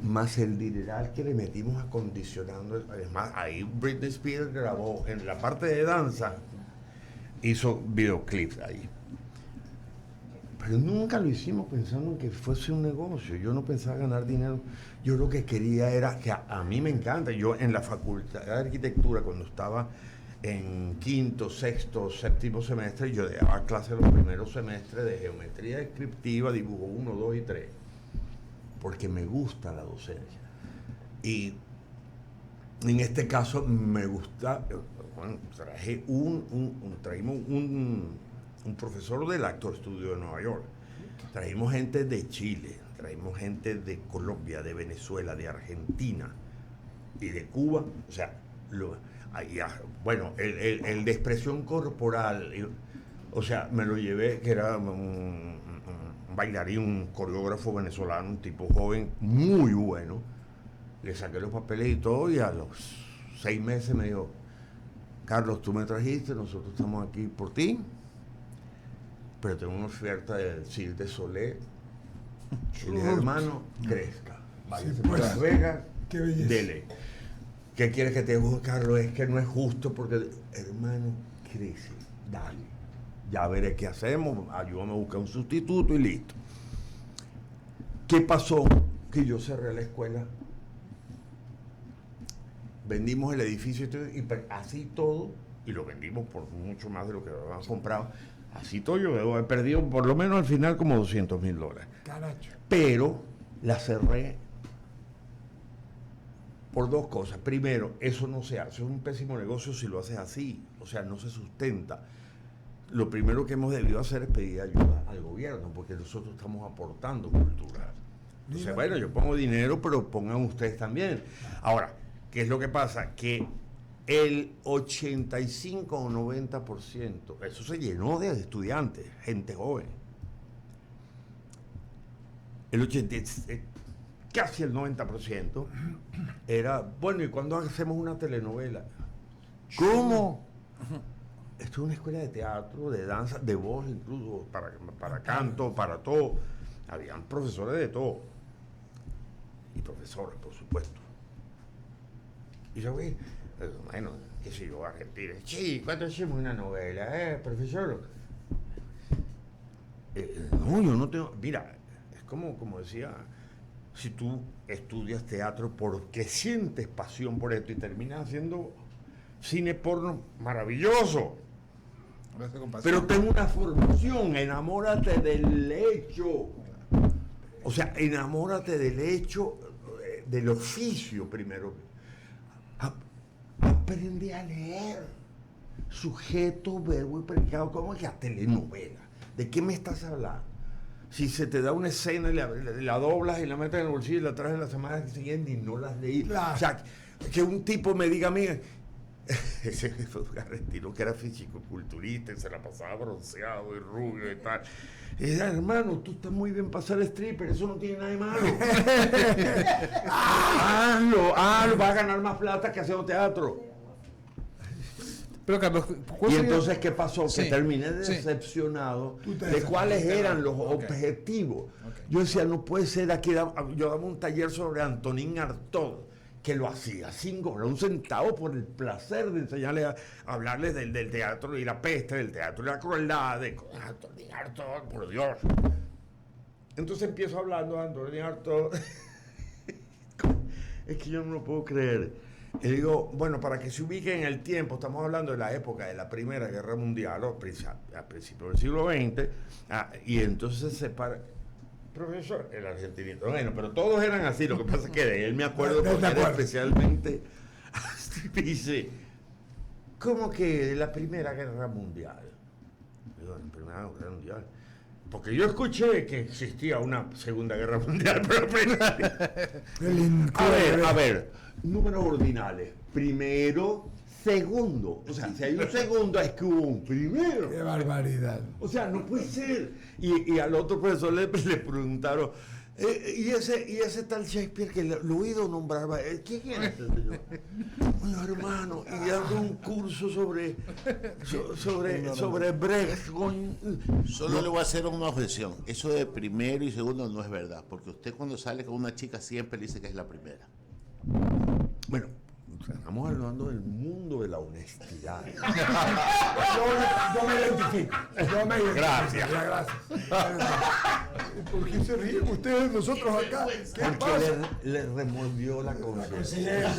Más el dineral que le metimos acondicionando. Además, ahí Britney Spears grabó en la parte de danza, hizo videoclips ahí. Pero nunca lo hicimos pensando en que fuese un negocio. Yo no pensaba ganar dinero. Yo lo que quería era que a mí me encanta. Yo en la facultad de arquitectura, cuando estaba en 5º, 6º, 7º semestre, yo daba clases los primeros semestres de geometría descriptiva, dibujo 1, 2 y 3. Porque me gusta la docencia. Y en este caso me gusta, bueno, traímos un profesor del Actor Studio de Nueva York, traímos gente de Chile, traímos gente de Colombia, de Venezuela, de Argentina y de Cuba. O sea, el de expresión corporal, o sea, me lo llevé, que era un bailarín, un coreógrafo venezolano, un tipo joven, muy bueno. Le saqué los papeles y todo, y a los 6 meses me dijo: Carlos, tú me trajiste, nosotros estamos aquí por ti, pero tengo una oferta del Cirque du Soleil. Y le dije: hermano, crezca, váyase Sí, por pues. Las Vegas, Qué belleza. dele. ¿Qué quieres que te diga, Carlos? Es que no es justo, porque, hermano, crece, dale. Ya veré qué hacemos, ayúdame a buscar un sustituto y listo. ¿Qué pasó? Que yo cerré la escuela, vendimos el edificio y así todo, y lo vendimos por mucho más de lo que habíamos comprado. Así todo yo debo haber perdido por lo menos al final como $200,000. Caracho. Pero la cerré por 2 cosas. Primero, eso no se hace, es un pésimo negocio si lo haces así, o sea, no se sustenta. Lo primero que hemos debido hacer es pedir ayuda al gobierno, porque nosotros estamos aportando cultura. Entonces, bueno, yo pongo dinero, pero pongan ustedes también. Ahora, ¿qué es lo que pasa? Que el 85 o 90%, eso se llenó de estudiantes, gente joven. El 80, casi el 90% era, bueno, ¿y cuándo hacemos una telenovela? ¿Cómo? Esto es una escuela de teatro, de danza, de voz, incluso para canto, para todo. Habían profesores de todo. Y profesores, por supuesto. Y yo vi, bueno, qué sé yo, Argentina. Sí, ¿cuánto hacemos una novela? Profesor. No, yo no tengo. Mira, es como decía, si tú estudias teatro porque sientes pasión por esto y terminas haciendo cine porno, maravilloso. Pero tengo una formación, enamórate del hecho. O sea, enamórate del hecho, del oficio primero. Aprende a leer. Sujeto, verbo y predicado. ¿Cómo es la telenovela? ¿De qué me estás hablando? Si se te da una escena y la doblas y la metes en el bolsillo y la traes la semana siguiente y no la has leído. Claro. O sea, que un tipo me diga a mí, ese fue un argentino que era físico-culturista y se la pasaba bronceado y rubio y tal. Y decía, hermano, tú estás muy bien para ser stripper, eso no tiene nada de malo. hazlo, vas a ganar más plata que haciendo teatro. Pero Carlos, Y entonces, ¿qué pasó? Sí, Que terminé sí. decepcionado Tú te de cuáles decepcionaste. eran los Ok. objetivos. Ok. Yo decía, no puede ser, aquí yo daba un taller sobre Antonín Artaud, que lo hacía sin cobrar un centavo por el placer de enseñarle a hablarles del teatro y la peste del teatro y la crueldad de Antonín Artaud, por Dios. Entonces empiezo hablando de Antonín Artaud. Es que yo no lo puedo creer. Y digo, bueno, para que se ubique en el tiempo, estamos hablando de la época de la Primera Guerra Mundial, a principios del siglo XX, y entonces se para. Profesor, el argentinito, bueno, pero todos eran así, lo que pasa es que de él me acuerdo porque era especialmente. Dice, ¿cómo que de la Primera Guerra Mundial? Digo, la Primera Guerra Mundial. Porque yo escuché que existía una Segunda Guerra Mundial, pero a ver, números ordinales. Primero, segundo. O sea, si hay un segundo es que hubo un primero. Qué barbaridad. O sea, no puede ser. Y al otro profesor le preguntaron, ¿y ese tal Shakespeare que lo he oído nombrar? ¿Quién era ese señor? Bueno, hermano, y dando un curso sobre Brecht. Solo le voy a hacer una objeción. Eso de primero y segundo no es verdad, porque usted cuando sale con una chica siempre le dice que es la primera. Bueno, o sea, estamos hablando del mundo de la honestidad. Yo me identifico. Gracias. Ya, gracias. ¿Por qué se ríen ustedes nosotros acá? ¿Qué Porque pasa? le removió la conciencia.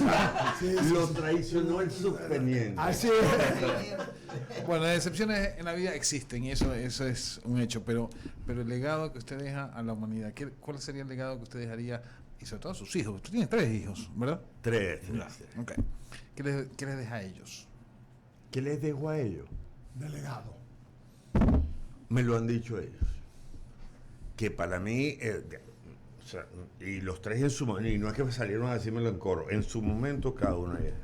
Sí, sí, Lo sí. traicionó el subteniente. Así es. Bueno, las decepciones en la vida existen y eso es un hecho, pero el legado que usted deja a la humanidad, ¿cuál sería el legado que usted dejaría, y sobre todo a sus hijos? Usted tiene 3 hijos, ¿verdad? 3. Ok. ¿Qué les deja a ellos? ¿Qué les dejo a ellos? Delegado. Me lo han dicho ellos. Que para mí, o sea, y los 3 en su momento, y no es que me salieron a decírmelo en coro, en su momento cada uno de ellos.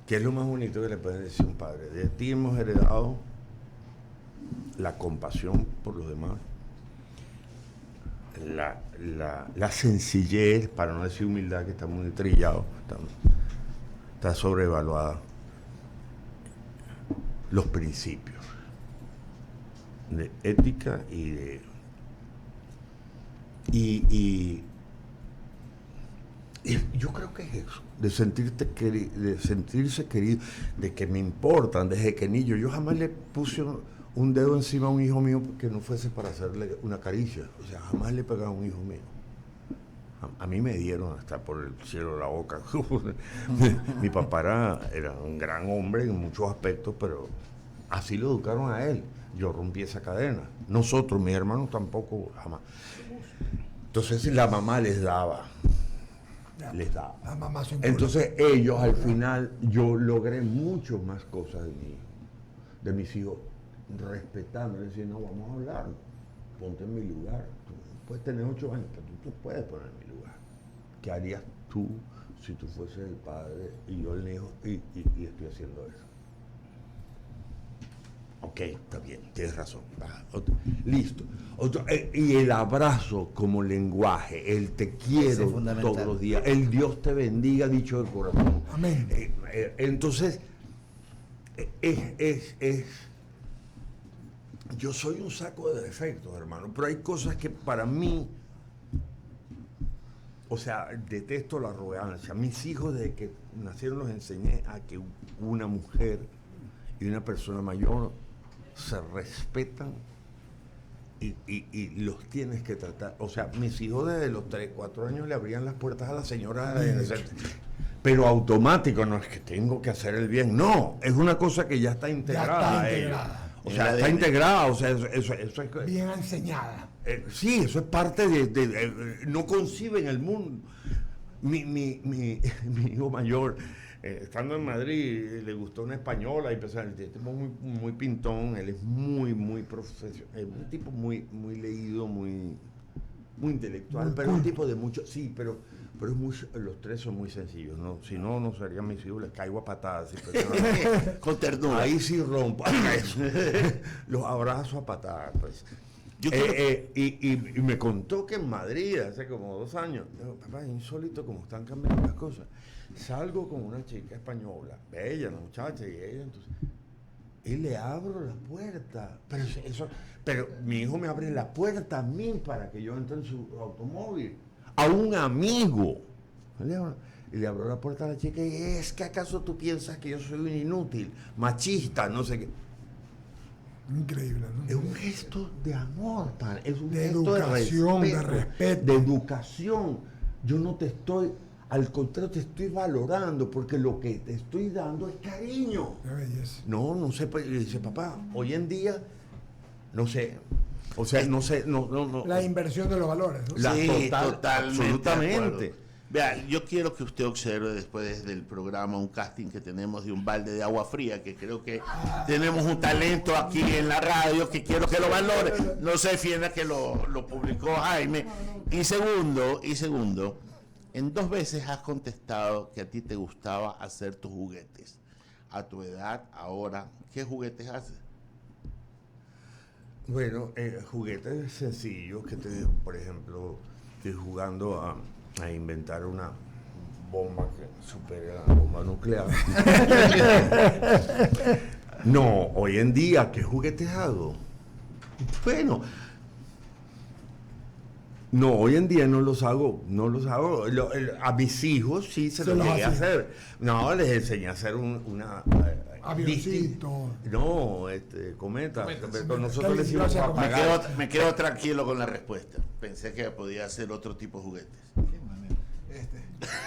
¿Qué es lo más bonito que le pueden decir a un padre? De ti hemos heredado la compasión por los demás, la sencillez, para no decir humildad, que está muy trillado, está sobrevaluada, los principios de ética y yo creo que es eso, de sentirse querido, de que me importan desde que niño. Yo jamás le puse un dedo encima a un hijo mío que no fuese para hacerle una caricia. O sea, jamás le pegaba a un hijo mío. A mí me dieron hasta por el cielo de la boca. Mi papá era un gran hombre en muchos aspectos, pero así lo educaron a él. Yo rompí esa cadena. Nosotros, mis hermanos, tampoco, jamás. Entonces la mamá les daba. La mamá se Entonces ellos al final, yo logré mucho más cosas de mis hijos, respetando, decir, no, vamos a hablar, ponte en mi lugar. Tú puedes tener 8 años, pero tú puedes poner en mi lugar. ¿Qué harías tú si tú fueses el padre y yo el hijo y estoy haciendo eso? Ok, está bien, tienes razón. Listo. Y el abrazo como lenguaje, el te Ese quiero es fundamental. todos los días, el Dios te bendiga, dicho de corazón. Amén. Entonces, yo soy un saco de defectos, hermano, pero hay cosas que para mí, o sea, detesto la arrogancia. Mis hijos, desde que nacieron, los enseñé a que una mujer y una persona mayor se respetan y los tienes que tratar. O sea, mis hijos desde los 3, 4 años le abrían las puertas a la señora, pero automático, no es que tengo que hacer el bien, no, es una cosa que ya está integrada. O sea, está integrada, o sea, eso es bien enseñada. sí, eso es parte de no conciben el mundo. Mi hijo mayor, estando en Madrid, le gustó una española y empezó, el tipo muy pintón, él es muy profesional, un tipo muy leído, muy intelectual, pero un tipo de mucho, sí, pero Pero los tres son muy sencillos, ¿no? Si no, no serían mis hijos, les caigo a patadas. Con ternura. Ahí sí rompo. Los abrazo a patadas, pues. Yo quiero- Y me contó que en Madrid, hace como 2 años, digo, papá, es insólito cómo están cambiando las cosas. Salgo con una chica española, bella, la muchacha, y ella, entonces, y le abro la puerta. Pero mi hijo me abre la puerta a mí para que yo entre en su automóvil. A un amigo. Y le abro la puerta a la chica y es que acaso tú piensas que yo soy un inútil, machista, no sé qué. Increíble, ¿no? Es un gesto de amor, padre. Es un De gesto educación, de respeto. De educación. Yo no te estoy, al contrario, te estoy valorando porque lo que te estoy dando es cariño. Qué belleza. No sé, pues, y dice, papá, hoy en día, no sé. O sea, no sé, no. La inversión de los valores, ¿no? La- Sí, total, totalmente. absolutamente. de acuerdo. Vea, yo quiero que usted observe después del programa un casting que tenemos de un balde de agua fría, que creo que tenemos un talento aquí en la radio que quiero que lo valore. No se defienda que lo publicó Jaime. Y segundo, en 2 veces has contestado que a ti te gustaba hacer tus juguetes. A tu edad, ahora, ¿qué juguetes haces? Bueno, juguetes sencillos que por ejemplo, estoy jugando a inventar una bomba que supere la bomba nuclear. No, hoy en día, ¿qué juguetes hago? Bueno, no, hoy en día no los hago. A mis hijos sí se los los llegué a hacía. hacer. No, les enseñé a hacer una Avioncito. No, cometa. Con nosotros le Qué decimos gracia, papagayo. Me quedo tranquilo con la respuesta. Pensé que podía hacer otro tipo de juguetes.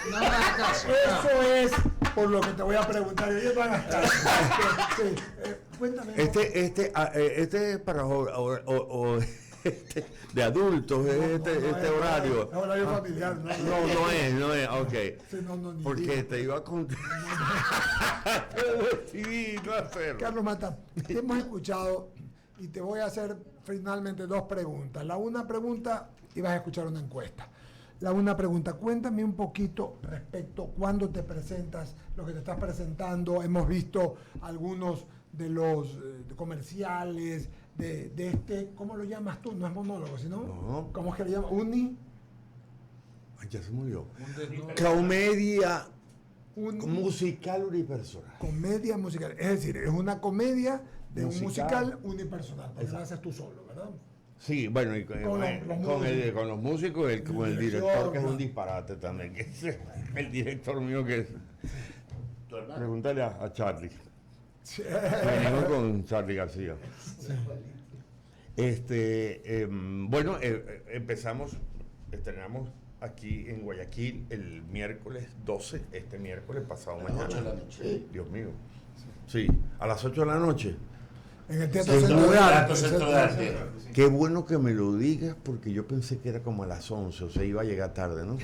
No me hagas caso. Eso es por lo que te voy a preguntar. Ellos van a estar. Sí, cuéntame. Este es para de adultos, este horario. Es horario familiar, ¿no? No es, ok. Sí, no, ni Porque diga. te iba a contar. Decidí no hacerlo. Carlos Mata, te hemos escuchado y te voy a hacer finalmente 2 preguntas. La una pregunta, y vas a escuchar una encuesta. La una pregunta, cuéntame un poquito respecto cuándo te presentas, lo que te estás presentando. Hemos visto algunos de los comerciales de este, ¿cómo lo llamas tú? No es monólogo, sino, No. ¿cómo es que le llamas? Ay, ya se murió. Comedia musical unipersonal. Comedia musical. Es decir, es una comedia de un Musical. musical unipersonal, porque lo haces tú solo, ¿verdad? Sí, bueno, y con los músicos, con el director, que es un disparate también, que es el director mío que es. Pregúntale a Charlie. Venimos con Charlie García. Bueno, estrenamos aquí en Guayaquil el miércoles 12, este miércoles pasado mañana. 8 de la noche. Dios mío. Sí, a las 8 de la noche. En el Teatro Sí, Centro de Arte. Teatro Centro de Arte. Qué bueno que me lo digas porque yo pensé que era como a las 11, o sea, iba a llegar tarde, ¿no?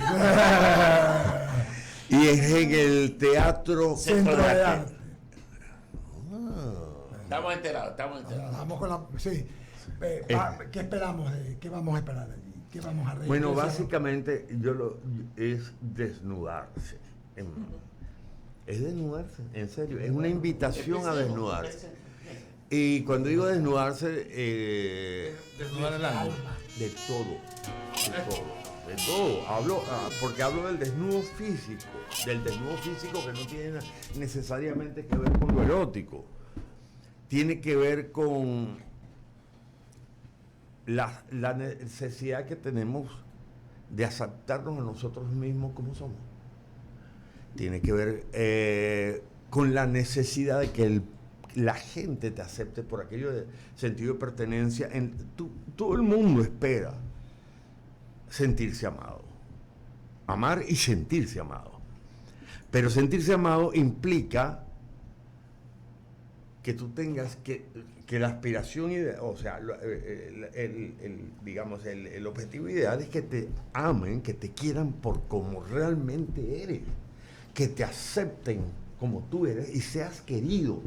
Y es en el Teatro Centro de Arte. Estamos enterados. Vamos con la. Sí. ¿Qué esperamos? ¿Qué vamos a esperar allí? ¿Qué vamos a reír? Bueno, básicamente es desnudarse. Es desnudarse, en serio. Es una invitación a desnudarse. Y cuando digo desnudarse, Desnudar el alma. de todo. Porque hablo del desnudo físico, que no tiene necesariamente que ver con lo erótico. Tiene que ver con la necesidad que tenemos de aceptarnos a nosotros mismos como somos. Tiene que ver con la necesidad de que la gente te acepte por aquello de sentido de pertenencia. Todo el mundo espera sentirse amado. Amar y sentirse amado. Pero sentirse amado implica que tú tengas que la aspiración, o sea, digamos, el objetivo ideal es que te amen, que te quieran por como realmente eres, que te acepten como tú eres y seas querido,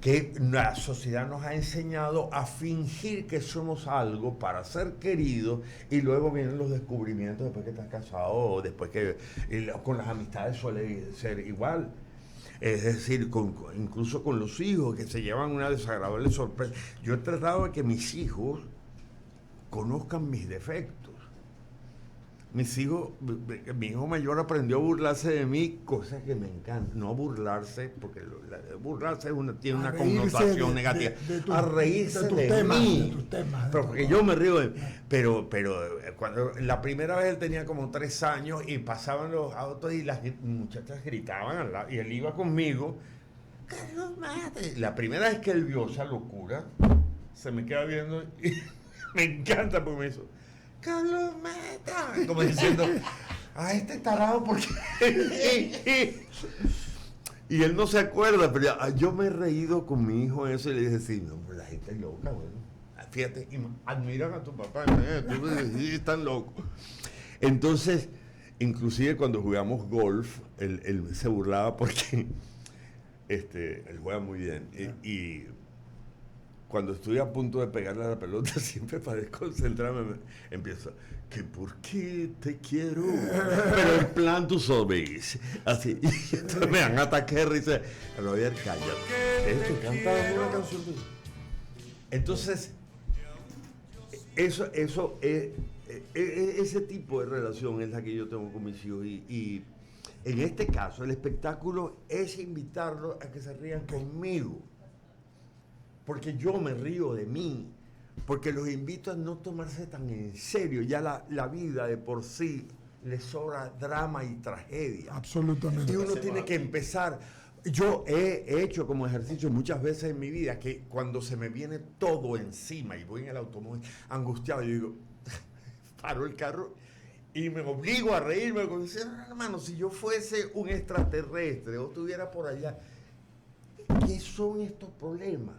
que la sociedad nos ha enseñado a fingir que somos algo para ser queridos, y luego vienen los descubrimientos después que estás casado, o después que con las amistades suele ser igual. Es decir, incluso con los hijos, que se llevan una desagradable sorpresa. Yo he tratado de que mis hijos conozcan mis defectos. Mis hijos, mi hijo mayor aprendió a burlarse de mí, cosa que me encanta. No burlarse, porque burlarse tiene una connotación negativa. A reírse de mí. De tus temas, pero porque yo me río de mí. Pero cuando la primera vez él tenía como 3 años y pasaban los autos y las muchachas gritaban al lado, y él iba conmigo. Carlos, mate. La primera vez que él vio esa locura, se me queda viendo y me encanta porque me hizo: Carlos Mata, como diciendo, a este tarado, porque y él no se acuerda, pero yo me he reído con mi hijo eso y le dije, sí, no, la gente es loca, bueno, fíjate, admiran a tu papá, tú están locos. Entonces, inclusive cuando jugamos golf, él se burlaba porque él juega muy bien, y cuando estoy a punto de pegarle a la pelota, siempre para desconcentrarme, empiezo, que por qué te quiero, pero en plan tú sabes, así, y entonces me dan ataques de risa. Roger, cállate, esto canta una canción. Entonces, ese tipo de relación es la que yo tengo con mis hijos, y en este caso, el espectáculo es invitarlos a que se rían conmigo. Porque yo me río de mí, porque los invito a no tomarse tan en serio. Ya la vida de por sí les sobra drama y tragedia. Absolutamente. Y uno tiene que empezar. Yo he hecho como ejercicio muchas veces en mi vida que cuando se me viene todo encima y voy en el automóvil angustiado, yo digo, paro el carro y me obligo a reírme. Como decir, hermano, si yo fuese un extraterrestre o estuviera por allá, ¿qué son estos problemas?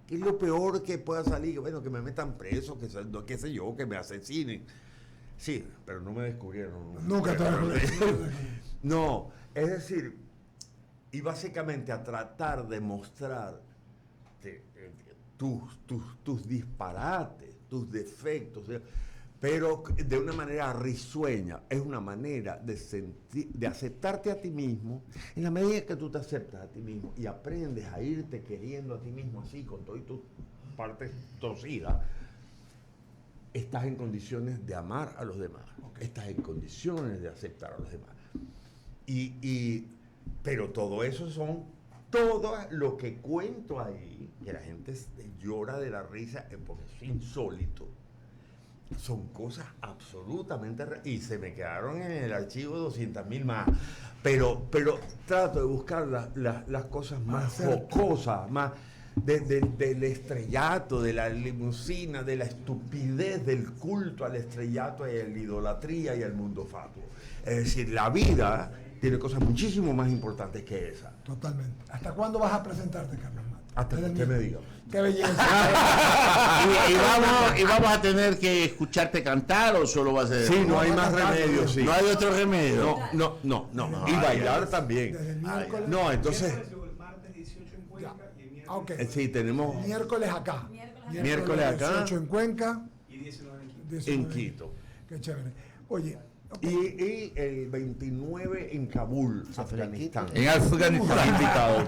¿Qué es lo peor que pueda salir? Bueno, que me metan preso, qué sé yo, que me asesinen. Sí, pero no me descubrieron. Nunca te descubrieron. No, es decir, y básicamente a tratar de mostrar tus disparates, tus defectos, pero de una manera risueña. Es una manera de aceptarte a ti mismo. En la medida que tú te aceptas a ti mismo y aprendes a irte queriendo a ti mismo así, con todas tus partes torcidas, estás en condiciones de amar a los demás. Estás en condiciones de aceptar a los demás. Pero todo eso todo lo que cuento ahí, que la gente llora de la risa porque es insólito. Son cosas absolutamente y se me quedaron en el archivo 200.000 más, pero trato de buscar las cosas más jocosas, más del estrellato, de la limusina, de la estupidez del culto al estrellato y a la idolatría y al mundo fatuo. Es decir, la vida tiene cosas muchísimo más importantes que esa. Totalmente. ¿Hasta cuándo vas a presentarte, Carlos Mata? Hasta que usted me diga. Qué belleza. y vamos a tener que escucharte cantar, o solo va a ser. Sí, no hay más remedio, sí. No hay otro remedio. No. Y bailar también. Desde el miércoles. No, entonces. El martes 18 en Cuenca y el miércoles, Ok. Sí, tenemos Miércoles acá. Miércoles acá. 18 en Cuenca. y 19 en Quito. 19 en Quito. Qué chévere. Oye, ok. Y el 29 en Kabul, Afganistán. En Afganistán. Invitado.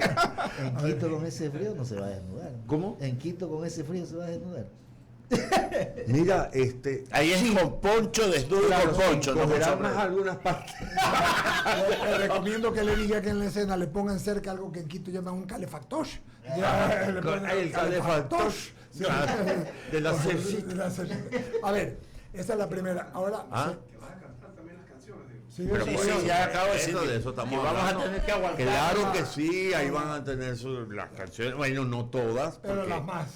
En Quito con ese frío no se va a desnudar. ¿Cómo? En Quito con ese frío se va a desnudar. Mira, Ahí es con poncho, desnudo claro, con poncho. No cogerán con más sombrero. algunas partes. Le recomiendo que le diga que en la escena le pongan cerca algo que en Quito llaman un calefactor. Ya, le ponen El calefactor. Sí. De la cecita. De la cecita. A ver, esa es la primera. Ahora, Que vas a cantar también las canciones, digo. sí, Pero sí, sí, sí, ya acabo de decir de eso estamos que vamos a hablando. tener que aguantar. Claro que sí, ahí van a tener las canciones. Bueno, no todas. pero porque- las más.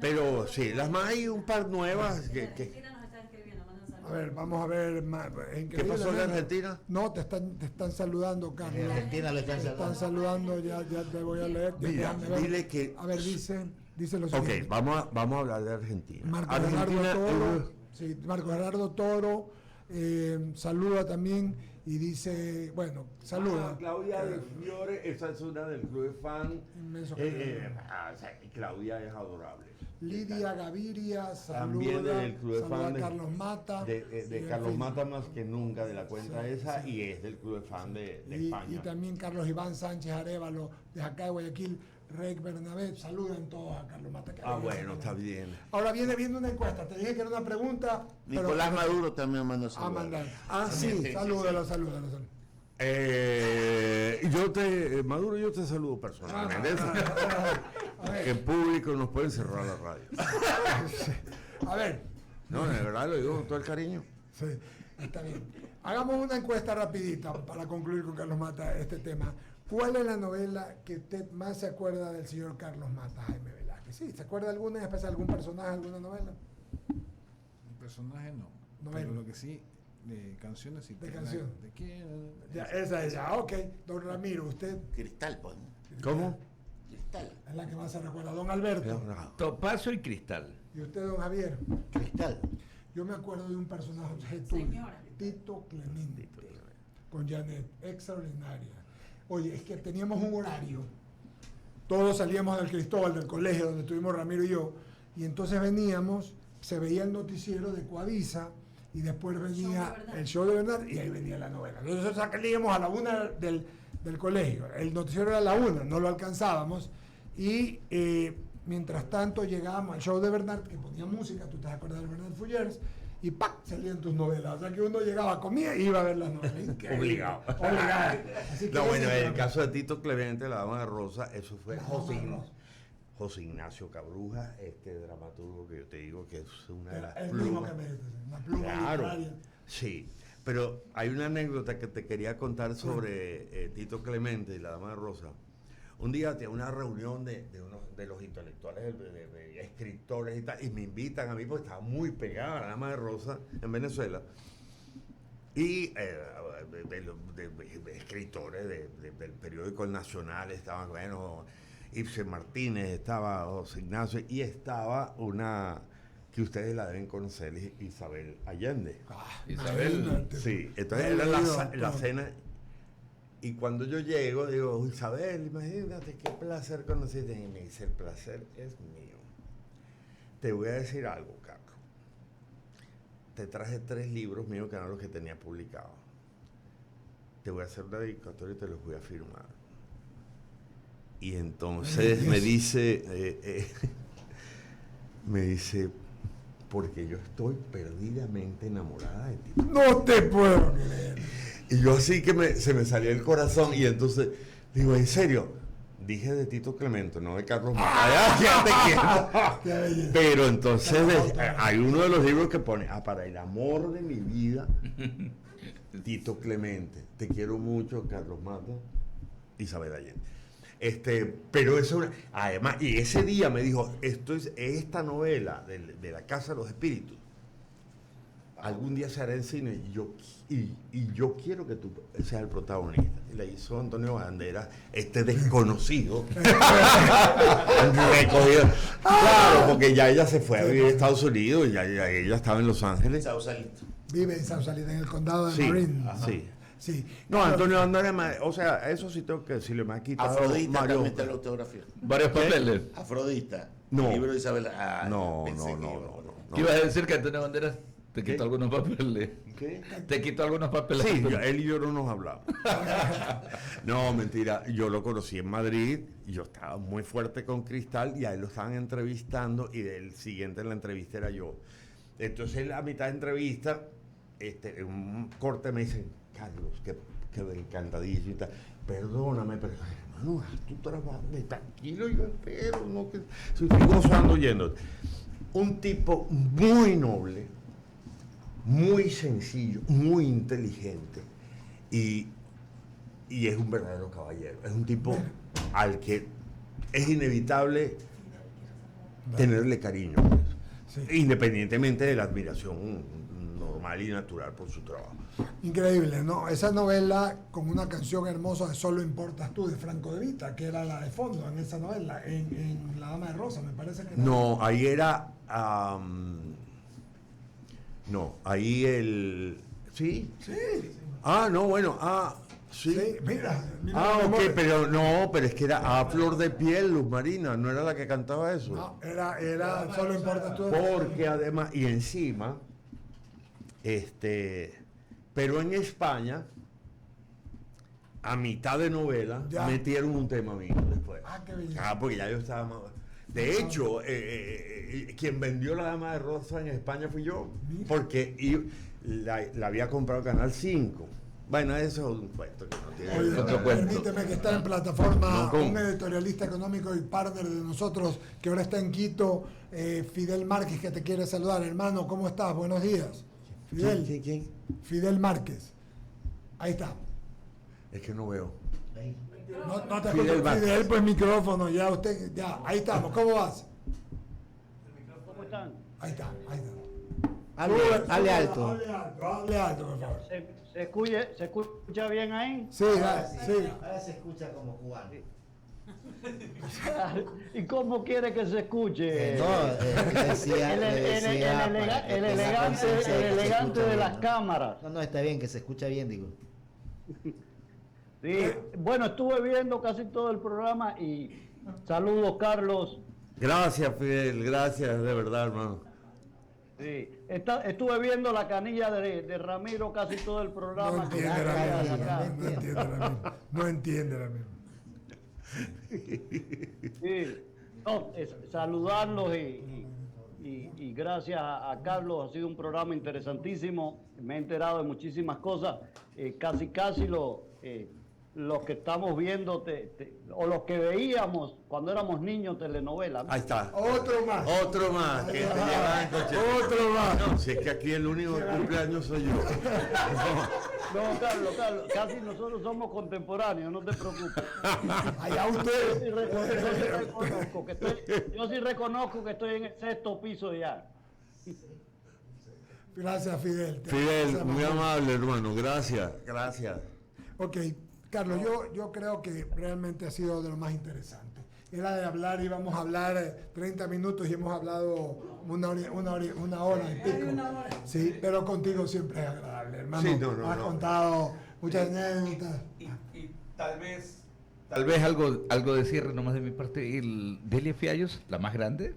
Pero sí, las más hay un par nuevas que. Argentina nos está escribiendo, mandan saludos. A ver, vamos a ver. ¿Qué pasó en Argentina? No, te están saludando, Carlos. En Argentina lo están Te están saludando. saludando, ya te voy a leer. Mira, Déjame ver. dile que. A ver, dice lo Ok, siguiente. vamos a hablar de Argentina. Marco Argentina Gerardo Toro, sí, Marco Gerardo Toro saluda también y dice, bueno, saluda. Claudia de Fiore, esa es una del club de fan. Inmenso Claudia es adorable. Lidia Gaviria, También saluda, del club de saluda fan a de Carlos Mata. de en Carlos fin. Mata más que nunca, de la cuenta Sí, esa, sí. y es del club de fan de Y España. también Carlos Iván Sánchez Arevalo, de acá de Guayaquil, Rey Bernabé, saludan todos a Carlos Mata. Bueno, está bien. Ahora viene viendo una encuesta, te dije que era una pregunta. Nicolás Maduro también manda A saludos. mandar. Ah, sí, salúdalo. Maduro, yo te saludo personalmente. A ver, En público nos pueden cerrar la radio. a ver, No, de verdad lo digo con todo el cariño. sí, está bien. Hagamos una encuesta rapidita para concluir con Carlos Mata este tema. ¿Cuál es la novela que usted más se acuerda del señor Carlos Mata, Jaime Velázquez? Sí, ¿se acuerda alguna, en especial algún personaje, alguna novela? Un personaje no. Novela. Pero lo que sí, de canciones y De canción. ¿De quién? Ya, esa es ya, ok. Don Ramiro, usted Cristal, pues. ¿No? ¿Cómo? Cristal. es la que más se recuerda. Don Alberto. Topacio y cristal. ¿Y usted, don Javier? Cristal. Yo me acuerdo de un personaje tuyo, Señora. Tito Clemente, con Janet, extraordinaria. Oye, es que teníamos un horario. Todos salíamos del Cristóbal, del colegio donde estuvimos Ramiro y yo, y entonces veníamos, se veía el noticiero de Coavisa, y después venía el show de verdad, y ahí venía la novela. Nosotros salíamos a la 1 del colegio, el noticiero era a la 1, no lo alcanzábamos, y mientras tanto llegábamos al show de Bernard, que ponía música, tú te acuerdas de Bernard Fullers, y ¡pac! Salían tus novelas. O sea que uno llegaba, comía y iba a ver las novelas. Increíble. Obligado. Obligado. Así que No, bueno, ese- en el caso de Tito Clemente, la dama de Rosa, eso fue La Dama de Rosa. José Ignacio Cabruja, este dramaturgo que yo te digo que es una de las el mismo que plumas. me dices, una pluma Claro, literaria. sí. Pero hay una anécdota que te quería contar sobre Tito Clemente y la dama de Rosa. Un día tenía una reunión de los intelectuales, de escritores y tal, y me invitan a mí porque estaba muy pegada a la dama de Rosa en Venezuela. Y de escritores del periódico El Nacional estaban, bueno, Ibsen Martínez, estaba José Ignacio, y estaba una que ustedes la deben conocer, Isabel Allende. Isabel. Imagínate. Sí, entonces No era he la, leído, la no. cena. Y cuando yo llego, digo, Isabel, imagínate qué placer conocerte. Y me dice, el placer es mío. Te voy a decir algo, Carlos. Te traje 3 libros míos que eran los que tenía publicados. Te voy a hacer una dedicatoria y te los voy a firmar. Y entonces Ay, me Dios. dice, me dice, porque yo estoy perdidamente enamorada de ti. No te puedo creer. Y yo así que se me salía el corazón y entonces digo, ¿en serio? Dije de Tito Clemente, no de Carlos Mata. Ah, quédate quieto. Qué belleza. Pero entonces hay uno de los libros que pone, para el amor de mi vida, Tito Clemente. Te quiero mucho, Carlos Mata, Isabel Allende. Pero eso, además, y ese día me dijo, esta novela de La Casa de los Espíritus, algún día se hará en cine y yo quiero que tú seas el protagonista. Y le hizo Antonio Banderas, este desconocido. Recogido. Claro, porque ya ella se fue a vivir a Estados Unidos, ya ella estaba en Los Ángeles. Sausalito. Vive en Sausalito, en el condado de Sí, Marin. sí. Sí. No, Antonio Banderas, o sea, eso sí tengo que decirle, me ha quitado Afrodita Mario. también te la autografía. Varios papeles. Afrodita. No. El libro de Isabel. Ah, No, pensé no, que no, iba. no, no. ¿Qué ibas a decir que Antonio Banderas te ¿Qué? quitó algunos papeles? ¿Qué? Te quitó algunos papeles. Sí, él y yo no nos hablamos. No, mentira. Yo lo conocí en Madrid y yo estaba muy fuerte con Cristal y a él lo estaban entrevistando y el siguiente en la entrevista era yo. Entonces, a mitad de entrevista, en un corte me dicen, Carlos, que encantadísimo y tal. Perdóname, pero hermano, haz tu trabajo, tranquilo, yo espero, no que estoy gozando yendo. Un tipo muy noble, muy sencillo, muy inteligente y es un verdadero caballero. Es un tipo al que es inevitable tenerle cariño, pues, Sí. independientemente de la admiración normal y natural por su trabajo. Increíble, ¿no? Esa novela con una canción hermosa de Solo importas tú, de Franco de Vita, que era la de fondo en esa novela, en La Dama de Rosa, me parece que era. No, ahí era... no, ahí Sí. Sí. Ah, no, bueno, sí. Sí, mira Ah, la ok, memoria. pero no, pero es que era a flor de piel, Luz Marina, no era la que cantaba eso. No, era, solo importa tú. Porque además, y encima, pero en España, a mitad de novela, Ya. metieron un tema mío después. Ah, qué belleza. Porque ya yo estaba más. De hecho, quien vendió La Dama de Rosa en España fui yo, Mira. porque la había comprado Canal 5. Bueno, eso es un cuento que no tiene Oye, Otro cuento. permíteme que está en plataforma No, ¿cómo? un editorialista económico y partner de nosotros que ahora está en Quito, Fidel Márquez, que te quiere saludar. Hermano, ¿cómo estás? Buenos días. Fidel. ¿Quién? Fidel Márquez. Ahí está. Es que no veo. Ahí. No te Fidel escucho. Márquez. Fidel, pues micrófono, ya usted, ya, ahí estamos. ¿Cómo vas? ¿Cómo están? Ahí está. Hable alto. Hable alto, por favor. ¿Se escucha bien ahí? Sí, sí. Ahora se escucha como cubano. ¿Y cómo quiere que se escuche? Decía, el elegante de las cámaras. No, está bien, que se escucha bien, digo. Sí. Bueno, estuve viendo casi todo el programa y saludos, Carlos. Gracias, Fidel, gracias, de verdad, hermano. Sí. Estuve viendo la canilla de Ramiro casi todo el No programa. entiende No entiende la misma. Sí. No, saludarlos y gracias a Carlos, ha sido un programa interesantísimo, me he enterado de muchísimas cosas, casi los que estamos viendo o los que veíamos cuando éramos niños telenovelas. Ahí está. Otro más. Otro más. Que te lleva en coche. Otro más. No, si es que aquí el único que cumpleaños soy yo. No, Carlos, casi nosotros somos contemporáneos, no te preocupes. Allá usted. Yo sí reconozco que estoy en el 6º piso ya. Gracias, Fidel. Fidel, muy amable, hermano. Gracias. Gracias. Ok, Carlos, yo creo que realmente ha sido de lo más interesante. Era de hablar, íbamos a hablar 30 minutos y hemos hablado una hora y pico. Sí, pero contigo siempre es agradable, hermano. Sí, no, Has contado muchas anécdotas. Y tal vez algo de cierre nomás de mi parte. Delia Fiallos, la más grande.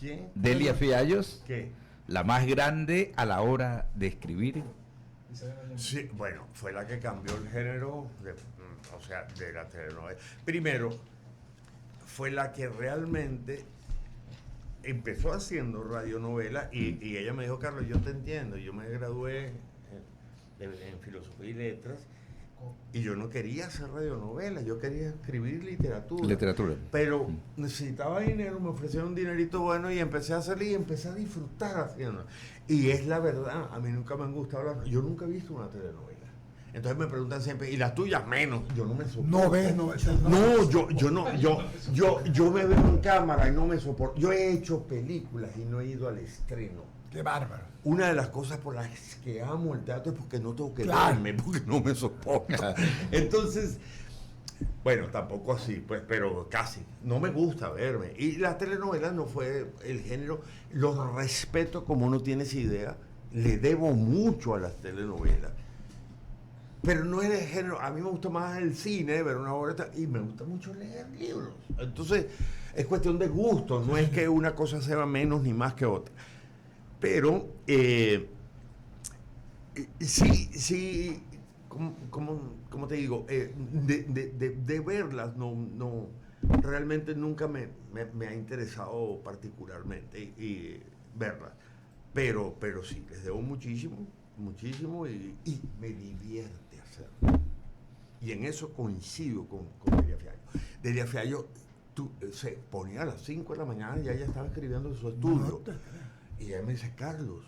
¿Quién? Delia Fiallos, ¿Qué? la más grande a la hora de escribir. Sí, bueno, fue la que cambió el género, de la telenovela. Primero, fue la que realmente empezó haciendo radionovela y ella me dijo, Carlos, yo te entiendo, yo me gradué en Filosofía y Letras y yo no quería hacer radionovela, yo quería escribir literatura. Pero necesitaba dinero, me ofrecieron un dinerito bueno y empecé a hacerlo y empecé a disfrutar haciendo. Y es la verdad, a mí nunca me han gustado yo nunca he visto una telenovela. Entonces me preguntan siempre, ¿y las tuyas menos? Yo no me soporto. No ves, no. No, yo me veo en cámara y no me soporto. Yo he hecho películas y no he ido al estreno. Qué bárbaro. Una de las cosas por las que amo el teatro es porque no tengo que Claro. verme, porque no me soporto. Entonces, bueno, tampoco así, pues, pero casi. No me gusta verme. Y las telenovelas no fue el género. Los respeto como no tienes idea. Le debo mucho a las telenovelas. Pero no es el género. A mí me gusta más el cine, ver una obra y me gusta mucho leer libros. Entonces, es cuestión de gusto. No es que una cosa sea menos ni más que otra. Pero sí, como te digo, de verlas no realmente nunca me ha interesado particularmente y verlas. Pero sí, les debo muchísimo y me divierte hacerlo. Y en eso coincido con Delia Fiallo. Delia Fiallo se ponía a las 5 de la mañana y ella estaba escribiendo en su estudio. Y ella me dice, Carlos,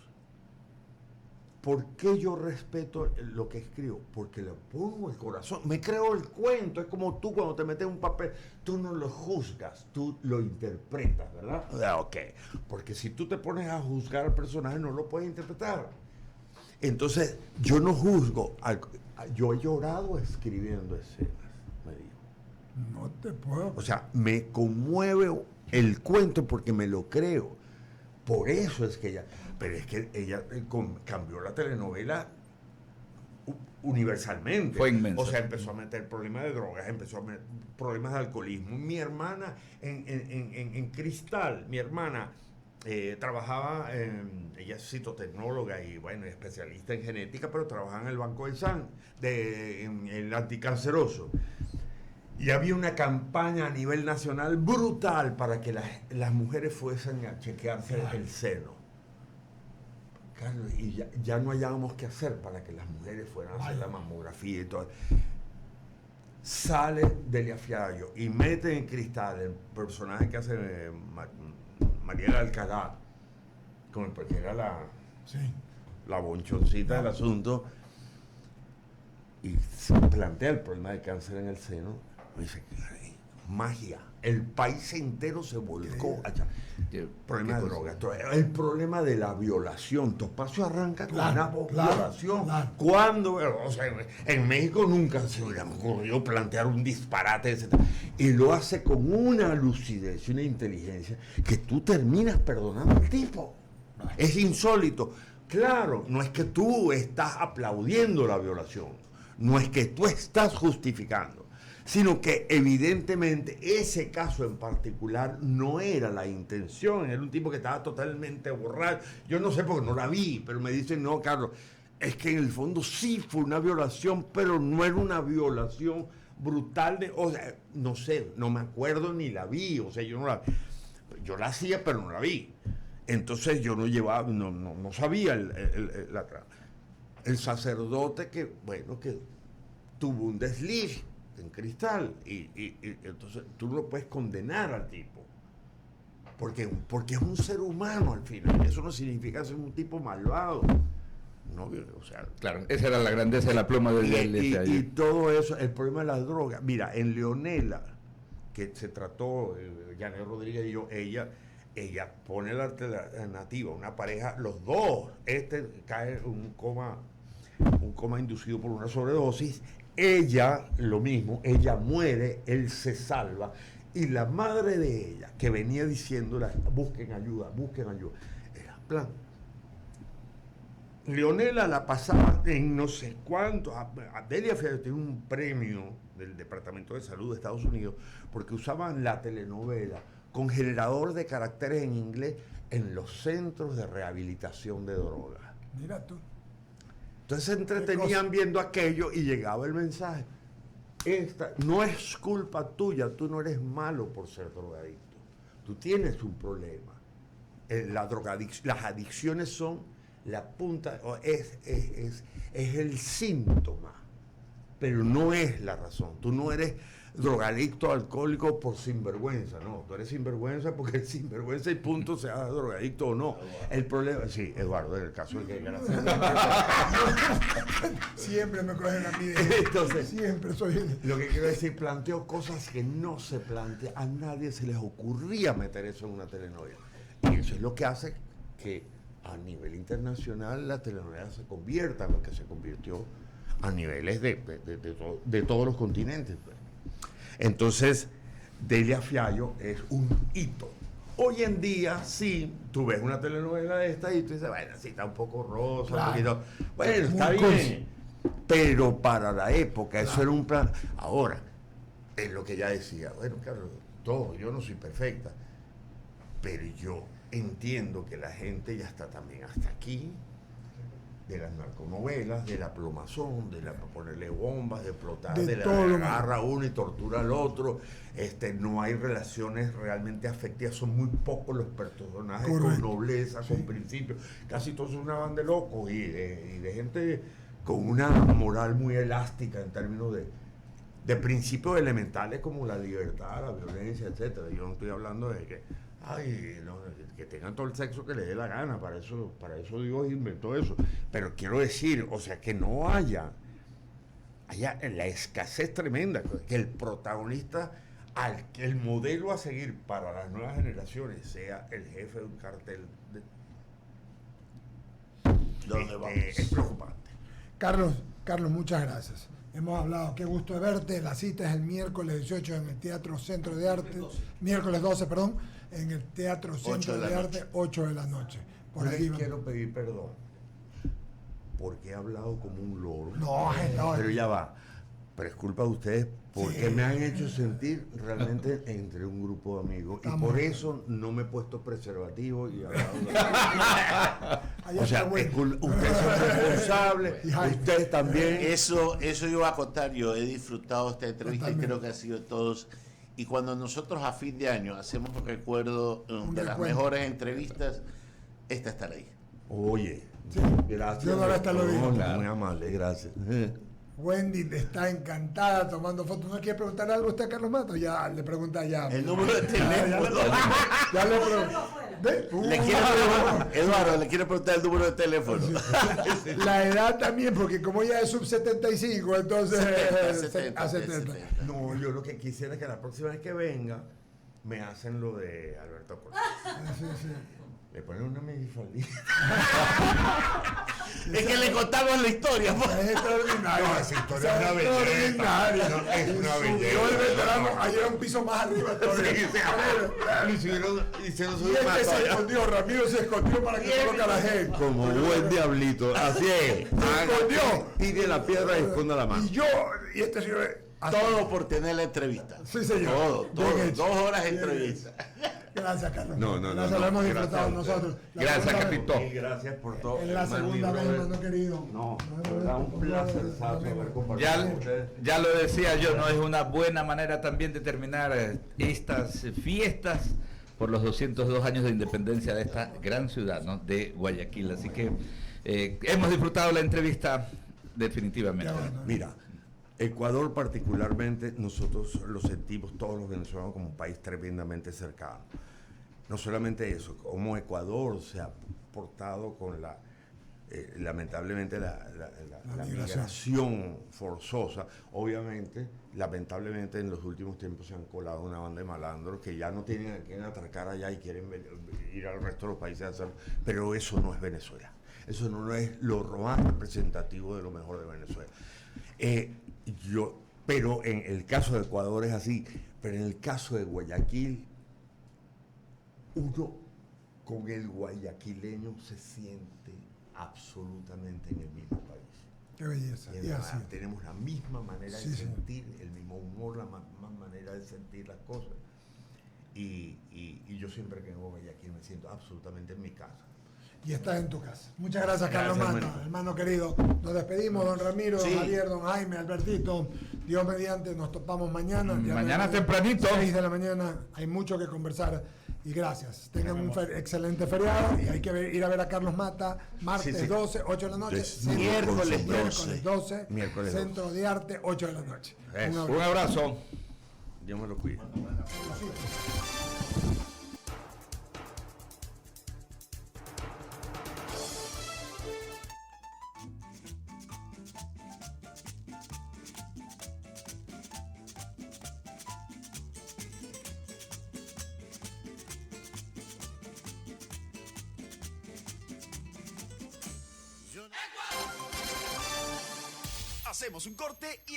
¿por qué yo respeto lo que escribo? Porque le pongo el corazón, me creo el cuento. Es como tú cuando te metes un papel, tú no lo juzgas, tú lo interpretas, ¿verdad? Ok, porque si tú te pones a juzgar al personaje, no lo puedes interpretar. Entonces, yo no juzgo, yo he llorado escribiendo escenas, me dijo. No te puedo. O sea, me conmueve el cuento porque me lo creo. Por eso es que ella, pero es que ella cambió la telenovela universalmente. Fue inmenso. O sea, empezó a meter problemas de drogas, empezó a meter problemas de alcoholismo. Mi hermana en Cristal, mi hermana trabajaba, ella es citotecnóloga y bueno, especialista en genética, pero trabajaba en el Banco de Sangre, en el anticanceroso. Y había una campaña a nivel nacional brutal para que las mujeres fuesen a chequearse el seno. Carlos, y ya no hallábamos qué hacer para que las mujeres fueran a hacer la mamografía y todo. Sale Delia Fiallo y mete en Cristal el personaje que hace Mariela Alcalá, porque era la bonchoncita del asunto, y se plantea el problema del cáncer en el seno. Me dice, magia, el país entero se volcó allá. El problema de drogas, el problema de la violación. Topacio arranca con una violación. Claro. Cuando, o sea, en México nunca se hubiera ocurrido plantear un disparate, etc. Y lo hace con una lucidez y una inteligencia que tú terminas perdonando al tipo. Es insólito. Claro, no es que tú estás aplaudiendo la violación, no es que tú estás justificando, sino que evidentemente ese caso en particular no era la intención. Era un tipo que estaba totalmente borracho. Yo no sé porque no la vi, pero me dicen, no, Carlos, es que en el fondo sí fue una violación, pero no era una violación brutal o sea, no sé, no me acuerdo ni la vi, o sea, yo la hacía, pero no la vi. Entonces yo no llevaba, no sabía el sacerdote que tuvo un desliz en Cristal y entonces tú no puedes condenar al tipo porque es un ser humano al final. Eso no significa ser un tipo malvado, no, o sea, claro, esa era la grandeza de la pluma y todo eso, el problema de las drogas. Mira, en Leonela, que se trató, Janet Rodríguez y yo, ella pone la alternativa, una pareja, los dos, cae un coma inducido por una sobredosis. Ella, lo mismo, ella muere, él se salva. Y la madre de ella, que venía diciéndole, busquen ayuda. Era plan. Leonela la pasaba en no sé cuánto. Delia Fiallo tiene un premio del Departamento de Salud de Estados Unidos porque usaban la telenovela con generador de caracteres en inglés en los centros de rehabilitación de drogas. Mira tú. Entonces se entretenían viendo aquello y llegaba el mensaje. No es culpa tuya, tú no eres malo por ser drogadicto. Tú tienes un problema. Las adicciones son la punta, es el síntoma, pero no es la razón. Tú no eres drogadicto alcohólico por sinvergüenza, no, tú eres sinvergüenza porque el sinvergüenza y punto, sea drogadicto o no. El problema, sí, Eduardo, en el caso de que siempre me cogen a mí. Entonces, siempre soy lo que quiero decir, planteo cosas que no se plantea, a nadie se les ocurría meter eso en una telenovela. Y eso es lo que hace que a nivel internacional la telenovela se convierta en lo que se convirtió a niveles de todos los continentes. Entonces, Delia Fiallo es un hito. Hoy en día, sí, tú ves una telenovela de esta y tú dices, bueno, sí, está un poco rosa, claro, un poquito. Bueno, está bien. Pero para la época, eso era un plan. Ahora, es lo que ella decía, bueno, claro, yo no soy perfecta, pero yo entiendo que la gente ya está también hasta aquí, de las narconovelas, de la plomazón, de ponerle bombas, de explotar, de la agarra a uno y tortura al otro. No hay relaciones realmente afectivas, son muy pocos los personajes con nobleza, con principios. Casi todos son una banda de locos y de gente con una moral muy elástica en términos de principios elementales como la libertad, la violencia, etcétera. Yo no estoy hablando de que tengan todo el sexo que les dé la gana, para eso Dios inventó eso. Pero quiero decir, o sea, que no haya la escasez tremenda, que el protagonista, el modelo a seguir para las nuevas generaciones sea el jefe de un cartel. Es preocupante. Carlos, muchas gracias. Hemos hablado, qué gusto de verte. La cita es el miércoles 18 en el Teatro Centro de Arte. Miércoles 12, perdón, en el Teatro Centro de Arte, 8 de la noche. Quiero pedir perdón porque he hablado como un loro. No, Pero ya va. Pero es culpa de ustedes porque me han hecho sentir realmente entre un grupo de amigos. Y por eso no me he puesto preservativo y he hablado. O sea, ustedes son responsables, ustedes también. Eso iba a contar. Yo he disfrutado esta entrevista y creo que ha sido de todos. Y cuando nosotros a fin de año hacemos un recuerdo de las mejores entrevistas, esta estará ahí. Oye, gracias. Yo ahora hasta lo digo. Muy amable, gracias. Wendy está encantada tomando fotos. ¿No quiere preguntar algo a usted, Carlos Mato? Ya, le pregunta ya. El número de teléfono. Ya le pregunto. Eduardo, le quiero preguntar el número de teléfono. La edad también, porque como ella es sub 75, entonces 70. a 70. No, yo lo que quisiera es que la próxima vez que venga me hacen lo de Alberto Cortés. Le ponen una minifaldita. Es que le contamos la historia. Es extraordinario. No, esa historia es una belleza. No, es una belleza. Yo el veterano, ayer era un piso más arriba todavía. Y se nos Y este se escondió, Ramiro se escondió para que no toque a la gente. como buen diablito. Así es. escondió. Tire la piedra y esconda la mano. Y yo, y este señor... Todo por tener la entrevista. Sí, señor. Todo. Bien hecho. 2 horas de Bien entrevista. Gracias, Carlos. No. Gracias, lo hemos disfrutado nosotros. Gracias, Capitán. Y gracias por todo. Es la segunda vez, hermano querido. No, era un placer haber compartido con ustedes. Ya lo decía yo, no es una buena manera también de terminar estas fiestas por los 202 años de independencia de esta gran ciudad, ¿no?, de Guayaquil. Así que hemos disfrutado la entrevista definitivamente. Mira, Ecuador particularmente, nosotros lo sentimos todos los venezolanos como un país tremendamente cercano. No solamente eso, como Ecuador se ha portado con lamentablemente la migración forzosa. Obviamente, lamentablemente en los últimos tiempos se han colado una banda de malandros que ya no tienen a quién atracar allá y quieren ir al resto de los países a hacerlo. Pero eso no es Venezuela. Eso no es lo más representativo de lo mejor de Venezuela. Pero en el caso de Ecuador es así, pero en el caso de Guayaquil, uno con el guayaquileño se siente absolutamente en el mismo país. Qué belleza. Y así. Tenemos la misma manera de sentir, el mismo humor, la misma manera de sentir las cosas. Y yo siempre que vengo a Guayaquil me siento absolutamente en mi casa. Y estás en tu casa. Muchas gracias, Carlos Mato, hermano querido. Nos despedimos, don Ramiro, don Javier, don Jaime, Albertito. Dios mediante, nos topamos mañana. Mañana tempranito. 6 de la mañana. Hay mucho que conversar. Y gracias. Tengan un excelente feriado. Y hay que ir a ver a Carlos Mata. Martes 12, 8 de la noche. Miércoles 12. Centro de Arte, 8 de la noche. Un abrazo. Dios me lo cuide. Hacemos un corte y